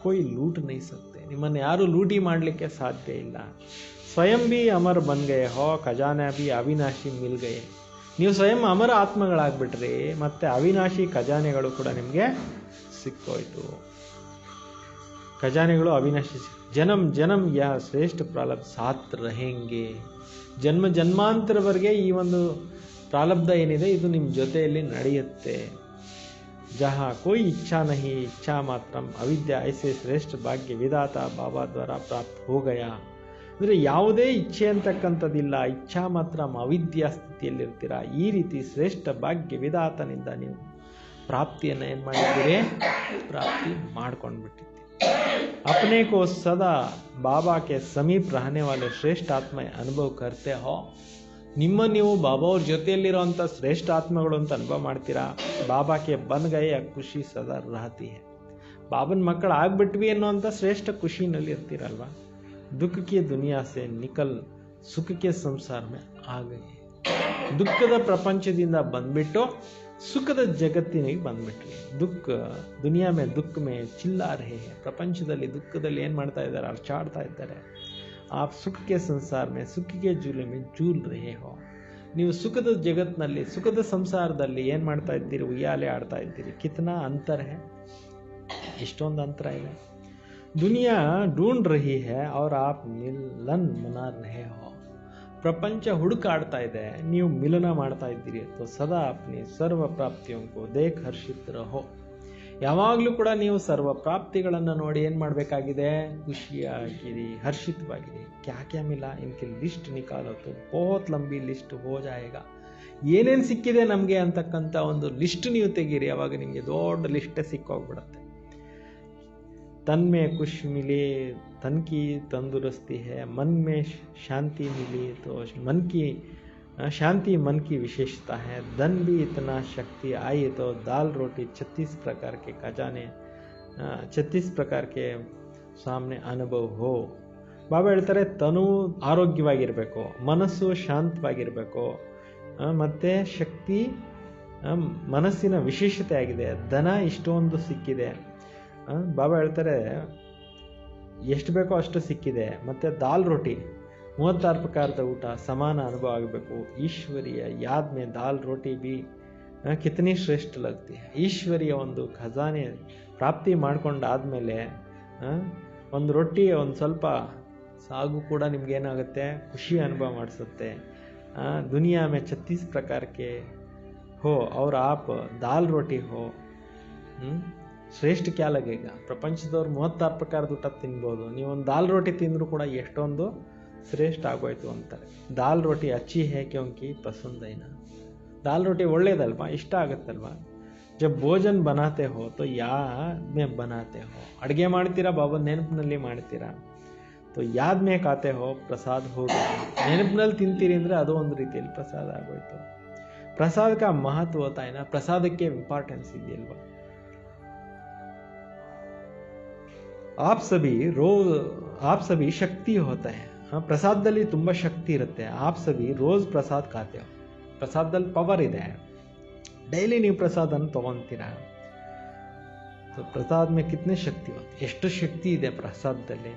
ಕೊಯ್ ಲೂಟ್ ನಹಿ ಸಕ್ತೆ ನಿಮ್ಮನ್ನು ಯಾರು ಲೂಟಿ ಮಾಡಲಿಕ್ಕೆ ಸಾಧ್ಯ ಇಲ್ಲ ಸ್ವಯಂ ಬಿ ಅಮರ್ ಬನ್ ಗಯೆ ಹೋ ಖಜಾನೆ ಬಿ ಅವಿನಾಶಿ ಮಿಲ್ ಗಯೆ ನೀವು ಸ್ವಯಂ ಅಮರ ಆತ್ಮಗಳಾಗ್ಬಿಟ್ರಿ ಮತ್ತೆ ಅವಿನಾಶಿ ಖಜಾನೆಗಳು ಕೂಡ ನಿಮಗೆ ಸಿಕ್ಕೋಯ್ತು ಖಜಾನೆಗಳು ಅವಿನಾಶಿ ಜನ್ಮ ಜನ್ಮ ಯಾ ಶ್ರೇಷ್ಠ ಪ್ರಾರಬ್ಧ ಸಾತ್ रहेंगे ಜನ್ಮ ಜನ್ಮಾಂತರವರೆಗೆ ಈ ಒಂದು ಪ್ರಾರಬ್ಧ ಏನಿದೆ ಇದು ನಿಮ್ಮ ಜೊತೆಯಲ್ಲಿ ನಡೆಯುತ್ತೆ ಜಹಾ कोई इच्छा नहीं इच्छा मात्रम अविद्या ऐसे श्रेष्ठ भाग्य विधाता बाबा द्वारा प्राप्त हो गया ಅಂದರೆ ಯಾವುದೇ ಇಚ್ಛೆ ಅಂತಕ್ಕಂಥದ್ದಿಲ್ಲ ಇಚ್ಛಾ ಮಾತ್ರ ಅವಿದ್ಯಾ ಸ್ಥಿತಿಯಲ್ಲಿರ್ತೀರಾ ಈ ರೀತಿ ಶ್ರೇಷ್ಠ ಭಾಗ್ಯ ವಿಧಾತನಿಂದ ನೀವು ಪ್ರಾಪ್ತಿಯನ್ನು ಏನು ಮಾಡಿದ್ದೀರಿ ಪ್ರಾಪ್ತಿ ಮಾಡ್ಕೊಂಡ್ಬಿಟ್ಟಿದ್ದೀರಿ अपने को सदा बाबा के समीप रहने वाले श्रेष्ठ आत्मा अनुभव करते हो ನಿಮ್ಮ ನೀವು ಬಾಬಾ ಅವ್ರ ಜೊತೆಯಲ್ಲಿರೋಂಥ ಶ್ರೇಷ್ಠ ಆತ್ಮಗಳು ಅಂತ ಅನುಭವ ಮಾಡ್ತೀರಾ ಬಾಬಾಕ್ಕೆ ಬಂದ್ ಗಯೆ ಖುಷಿ ಸದಾ ರಹತಿ है ಬಾಬನ ಮಕ್ಕಳು ಆಗ್ಬಿಟ್ವಿ ಅನ್ನೋಂಥ ಶ್ರೇಷ್ಠ ಖುಷಿನಲ್ಲಿ ಇರ್ತೀರಲ್ವಾ दुख की दुनिया से निकल सुख के संसार में आ गए ದುಃಖದ ಪ್ರಪಂಚದಿಂದ ಬಂದ್ಬಿಟ್ಟು ಸುಖದ ಜಗತ್ತಿನಿಗೆ ಬಂದ್ಬಿಟ್ರಿ ದುಃಖ ದುನಿಯಾ ಮೇ ದುಃಖ ಮೇ ಚಿಲ್ಲಾ ರಹೆ ಪ್ರಪಂಚದಲ್ಲಿ ದುಃಖದಲ್ಲಿ ಏನು ಮಾಡ್ತಾ ಇದ್ದಾರೆ ಅರ್ಚಾಡ್ತಾ ಇದ್ದಾರೆ ಆಪ್ ಸುಖಕ್ಕೆ ಸಂಸಾರ ಮೇ ಸುಖಕ್ಕೆ ಜೂಲೆ ಮೇ ಜೂಲ್ ರಹೆ ಹೋ ನೀವು ಸುಖದ ಜಗತ್ತಿನಲ್ಲಿ ಸುಖದ ಸಂಸಾರದಲ್ಲಿ ಏನು ಮಾಡ್ತಾ ಇದ್ದೀರಿ ಉಯ್ಯಾಲೆ ಆಡ್ತಾ ಇದ್ದೀರಿ ಕಿತ್ನಾ ಅಂತರ ಹೇ ಎಷ್ಟೊಂದು ಅಂತರ ಇದೆ दुनिया ढूंढ रही है और आप मिलन मना रहे हो ಪ್ರಪಂಚ ಹುಡುಕಾಡ್ತಾ ಇದೆ ನೀವು ಮಿಲನ ಮಾಡ್ತಾ ಇದ್ದೀರಿ तो ಸದಾ अपनी सर्व प्राप्तियों को देख हर्षित रहो ಯಾವಾಗಲೂ ಕೂಡ ನೀವು ಸರ್ವ ಪ್ರಾಪ್ತಿಗಳನ್ನು ನೋಡಿ ಏನು ಮಾಡಬೇಕಾಗಿದೆ ಖುಷಿಯಾಗಿರಿ ಹರ್ಷಿತವಾಗಿರಿ ಕ್ಯಾ ಕ್ಯಾ ಮಿಲಾ ಇನ್ಕೆ ಲಿಸ್ಟ್ ನಿಕಾಲೋ तो बहुत लंबी लिस्ट हो जाएगा ಏನೇನು ಸಿಕ್ಕಿದೆ ನಮಗೆ ಅಂತಕ್ಕಂಥ ಒಂದು ಲಿಸ್ಟ್ ನೀವು ತೆಗೀರಿ ಅವಾಗ ನಿಮಗೆ ದೊಡ್ಡ ಲಿಸ್ಟೇ ಸಿಕ್ಕೋಗ್ಬಿಡುತ್ತೆ तन में खुश मिले तन की तंदुरुस्ती है मन में शांति मिली तो मन की शांति मन की विशेषता है धन भी इतना शक्ति आई तो दाल रोटी 36 प्रकार के खजाने 36 प्रकार के ಸಾಮ್ನೆ ಅನುಭವ ಹೋ. ಬಾಬಾ ಹೇಳ್ತಾರೆ ತನು ಆರೋಗ್ಯವಾಗಿರಬೇಕು, ಮನಸ್ಸು ಶಾಂತವಾಗಿರಬೇಕು, ಮತ್ತು ಶಕ್ತಿ ಮನಸ್ಸಿನ ವಿಶೇಷತೆ ಆಗಿದೆ, ಧನ ಇಷ್ಟೊಂದು ಸಿಕ್ಕಿದೆ. ಬಾಬಾ ಹೇಳ್ತಾರೆ ಎಷ್ಟು ಬೇಕೋ ಅಷ್ಟು ಸಿಕ್ಕಿದೆ, ಮತ್ತು ದಾಲ್ ರೋಟಿ 36 ಪ್ರಕಾರದ ಊಟ ಸಮಾನ ಅನುಭವ ಆಗಬೇಕು. ಈಶ್ವರಿಯ ಯಾದ್ ಮೇ ದಾಲ್ ರೋಟಿ ಬಿ ಕಿತನಿ ಶ್ರೇಷ್ಠ ಲಗ್ತಿ. ಈಶ್ವರಿಯ ಒಂದು ಖಜಾನೆ ಪ್ರಾಪ್ತಿ ಮಾಡ್ಕೊಂಡಾದ್ಮೇಲೆ ಒಂದು ರೊಟ್ಟಿ ಒಂದು ಸ್ವಲ್ಪ ಸಾಗು ಕೂಡ ನಿಮ್ಗೇನಾಗುತ್ತೆ, ಖುಷಿ ಅನುಭವ ಮಾಡಿಸುತ್ತೆ. ದುನಿಯಾ ಮೇ 36 ಪ್ರಕಾರಕ್ಕೆ ಹೋ और आप दाल रोटी हो, ಶ್ರೇಷ್ಠ ಕ್ಯಾ ಲಗೇಗ. ಪ್ರಪಂಚದವ್ರು 36 ಪ್ರಕಾರದ ಊಟ ತಿನ್ಬೋದು, ನೀವೊಂದು ದಾಲ್ ರೋಟಿ ತಿಂದರೂ ಕೂಡ ಎಷ್ಟೊಂದು ಶ್ರೇಷ್ಠ ಆಗೋಯ್ತು ಅಂತಾರೆ. ದಾಲ್ ರೋಟಿ ಅಚ್ಚಿ ಹೇ ಕ್ಯೋಂಕಿ ಪಸಂದ್ ಐನಾ. ದಾಲ್ ರೋಟಿ ಒಳ್ಳೇದಲ್ವಾ, ಇಷ್ಟ ಆಗುತ್ತಲ್ವಾ. ಜಬ್ ಭೋಜನ್ ಬನಾತೆ ಹೋ ತೋ ಯಾದ್ ಮೇ ಬನಾತೆ ಹೋ. ಅಡುಗೆ ಮಾಡ್ತೀರಾ ಬಾಬಾ ನೆನಪಿನಲ್ಲಿ ಮಾಡ್ತೀರಾ, ತೋ ಯಾದ್ ಮೇ ಖಾತೆ ಹೋ ಪ್ರಸಾದ್ ಹೋಗಿ. ನೆನಪಿನಲ್ಲಿ ತಿಂತೀರಿ ಅಂದರೆ ಅದು ಒಂದು ರೀತಿಯಲ್ಲಿ ಪ್ರಸಾದ ಆಗೋಯ್ತು. प्रसाद का महत्व होता है ना, ಪ್ರಸಾದಕ್ಕೆ ಇಂಪಾರ್ಟೆನ್ಸ್ ಇದೆಯಲ್ವಾ. आप सभी शक्ति होता है. ಪ್ರಸಾದದಲ್ಲಿ ತುಂಬಾ ಶಕ್ತಿ ಇರುತ್ತೆ. आप सभी रोज प्रसाद खाते हो. ಪ್ರಸಾದದಲ್ಲಿ ಪವರ್ ಇದೆ. ಡೈಲಿ ನೀವು ಪ್ರಸಾದನ ತಗೊಂತೀರಾ. ಪ್ರಸಾದ में कितने शक्ति होती है, ಎಷ್ಟು ಶಕ್ತಿ ಇದೆ ಪ್ರಸಾದದಲ್ಲಿ.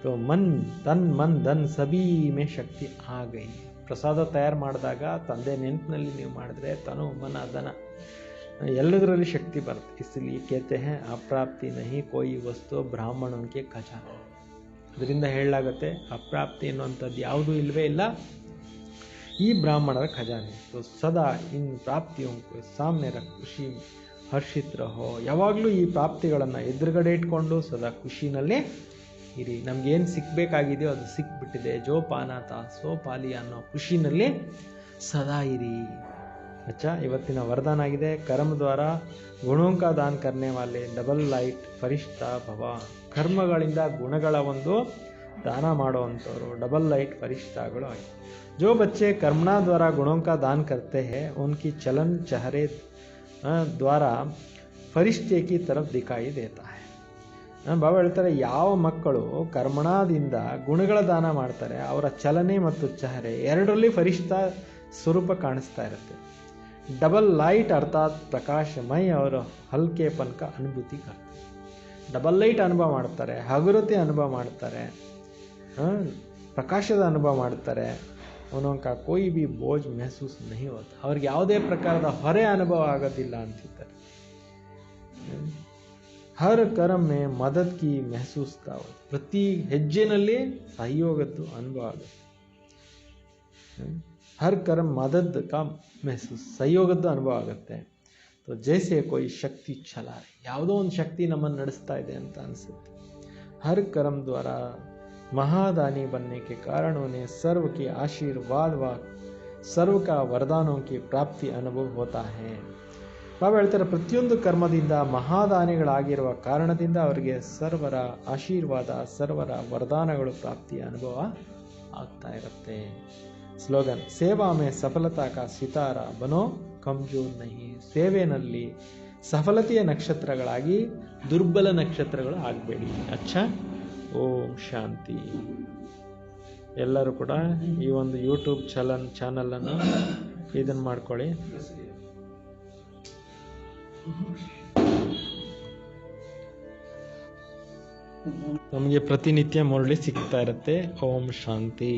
तो मन धन सभी में शक्ति आ गई. ಪ್ರಸಾದ ತಯಾರು ಮಾಡಿದಾಗ ತಂದೆ ನೆನಪಿನಲ್ಲಿ ನೀವು ಮಾಡಿದ್ರೆ ತನು ಮನ ಧನ ಎಲ್ಲದರಲ್ಲಿ ಶಕ್ತಿ ಬರುತ್ತೆ. इसलिए कहते हैं ಅಪ್ರಾಪ್ತಿ ನಹಿ ಕೋಯಿ ವಸ್ತು ಬ್ರಾಹ್ಮಣೋಂ ಕೆ ಖಜಾನೆ. ಅದರಿಂದ ಹೇಳಲಾಗುತ್ತೆ ಅಪ್ರಾಪ್ತಿ ಅನ್ನುವಂಥದ್ದು ಯಾವುದೂ ಇಲ್ಲವೇ ಇಲ್ಲ ಈ ಬ್ರಾಹ್ಮಣರ ಖಜಾನೆ. तो सदा इन प्राप्तियों को सामने रख ಖುಷಿ ಹರ್ಷಿತ್ ರಹೋ. ಯಾವಾಗಲೂ ಈ ಪ್ರಾಪ್ತಿಗಳನ್ನು ಎದುರುಗಡೆ ಇಟ್ಕೊಂಡು ಸದಾ ಖುಷಿನಲ್ಲಿ ಇರಿ. ನಮ್ಗೇನು ಸಿಕ್ಕಬೇಕಾಗಿದೆಯೋ ಅದು ಸಿಕ್ಬಿಟ್ಟಿದೆ. ಜೋ ಪಾನಾತ ಸೋ ಪಾಲಿ ಅನ್ನೋ ಖುಷಿನಲ್ಲಿ ಸದಾ ಇರಿ. ಇವತ್ತಿನ ವರದಾನ ಆಗಿದೆ, ಕರ್ಮ ದ್ವಾರ ಗುಣೋಂ ಕಾ ದಾನ್ ಕರ್ನೆ ವಾಲೆ ಡಬಲ್ ಲೈಟ್ ಫರಿಷ್ಠಾ ಭವ. ಕರ್ಮಗಳಿಂದ ಗುಣಗಳ ಒಂದು ದಾನ ಮಾಡುವಂಥವ್ರು ಡಬಲ್ ಲೈಟ್ ಫರಿಷ್ಠಾಗಳು ಆಗಿ. ಜೋ ಬಚ್ಚೆ ಕರ್ಮನಾ ದ್ವಾರ ಗುಣೋಂ ಕಾ ದಾನ್ ಕರ್ತೆ ಹೇ ಉನ್ಕಿ ಚಲನ್ ಚಹರೆ ದ್ವಾರ ಫರಿಷ್ಠೆ ಕಿ ತರಫ್ ದಿಖಾಯಿ ದೇತಾ ಹೈ. ಬಾಬಾ ಹೇಳ್ತಾರೆ ಯಾವ ಮಕ್ಕಳು ಕರ್ಮಣದಿಂದ ಗುಣಗಳ ದಾನ ಮಾಡ್ತಾರೆ ಅವರ ಚಲನೆ ಮತ್ತು ಚಹರೆ ಎರಡರಲ್ಲಿ ಫರಿಷ್ಠ ಸ್ವರೂಪ ಕಾಣಿಸ್ತಾ ಇರುತ್ತೆ. ಡಬಲ್ ಲೈಟ್ ಅರ್ಥಾತ್ ಪ್ರಕಾಶಮಯ ಅವರ ಹಲ್ಕೆಪನ್ ಕಾ ಅನುಭೂತಿ करते. ಡಬಲ್ ಲೈಟ್ ಅನುಭವ ಮಾಡ್ತಾರೆ, ಹಗುರತೆ ಅನುಭವ ಮಾಡ್ತಾರೆ, ಪ್ರಕಾಶದ ಅನುಭವ ಮಾಡ್ತಾರೆ. ಉನೋಂಕಾ ಕೋಯಿ ಬಿ ಬೋಜ್ ಮೆಹಸೂಸ್ ನಹಿ ಹೋತ. ಅವ್ರಿಗೆ ಯಾವುದೇ ಪ್ರಕಾರದ ಹೊರೆ ಅನುಭವ ಆಗೋದಿಲ್ಲ ಅಂತಿದ್ದಾರೆ. ಹರ್ ಕರ್ಮ ಮೇ ಮದದ್ ಕಿ ಮೆಹಸೂಸ್ ತಾವತ್. ಪ್ರತಿ ಹೆಜ್ಜೆನಲ್ಲಿ ಸಹಯೋಗದ್ದು ಅನುಭವ ಆಗುತ್ತೆ. ಹರ್ ಕರ್ಮ ಮದದ್ ಕಾ ಮೆಹಸೂಸ್, ಸಹಯೋಗದ್ದು ಅನುಭವ ಆಗುತ್ತೆ. तो जैसे कोई शक्ति चला रही, ಯಾವುದೋ ಒಂದು ಶಕ್ತಿ ನಮ್ಮನ್ನು ನಡೆಸ್ತಾ ಇದೆ ಅಂತ ಅನಿಸುತ್ತೆ. हर कर्म द्वारा महादानी बनने के कारणों ने सर्व के आशीर्वाद व सर्व का वरदानों की प्राप्ति अनुभव होता है. ಬಾಬಾ ಹೇಳ್ತಾರೆ ಪ್ರತಿಯೊಂದು ಕರ್ಮದಿಂದ ಮಹಾದಾನಿಗಳಾಗಿರುವ ಕಾರಣದಿಂದ ಅವರಿಗೆ ಸರ್ವರ ಆಶೀರ್ವಾದ ಸರ್ವರ ವರದಾನಗಳು ಪ್ರಾಪ್ತಿಯ ಅನುಭವ ಆಗ್ತಾ ಇರುತ್ತೆ. ಸ್ಲೋಗನ್ ಸೇವಾ ಮೇ ಸಫಲತಾ ಕಾ ಸಿತಾರ ಬನೋ ಕಮ್ಜೋರ್ ನಹಿ. ಸೇವೆನಲ್ಲಿ ಸಫಲತೆಯ ನಕ್ಷತ್ರಗಳಾಗಿ ದುರ್ಬಲ ನಕ್ಷತ್ರಗಳು ಆಗಬೇಡಿ. ಅಚ್ಚಾ, ಓಂ ಶಾಂತಿ. ಎಲ್ಲರೂ ಕೂಡ ಈ ಒಂದು ಯೂಟ್ಯೂಬ್ ಚಾನಲನ್ನು ಇದನ್ನು ಮಾಡ್ಕೊಳ್ಳಿ. ನಮಗೆ ಪ್ರತಿನಿತ್ಯ ಮುರಳಿ ಸಿಗ್ತಾ ಇರುತ್ತೆ. ಓಂ ಶಾಂತಿ.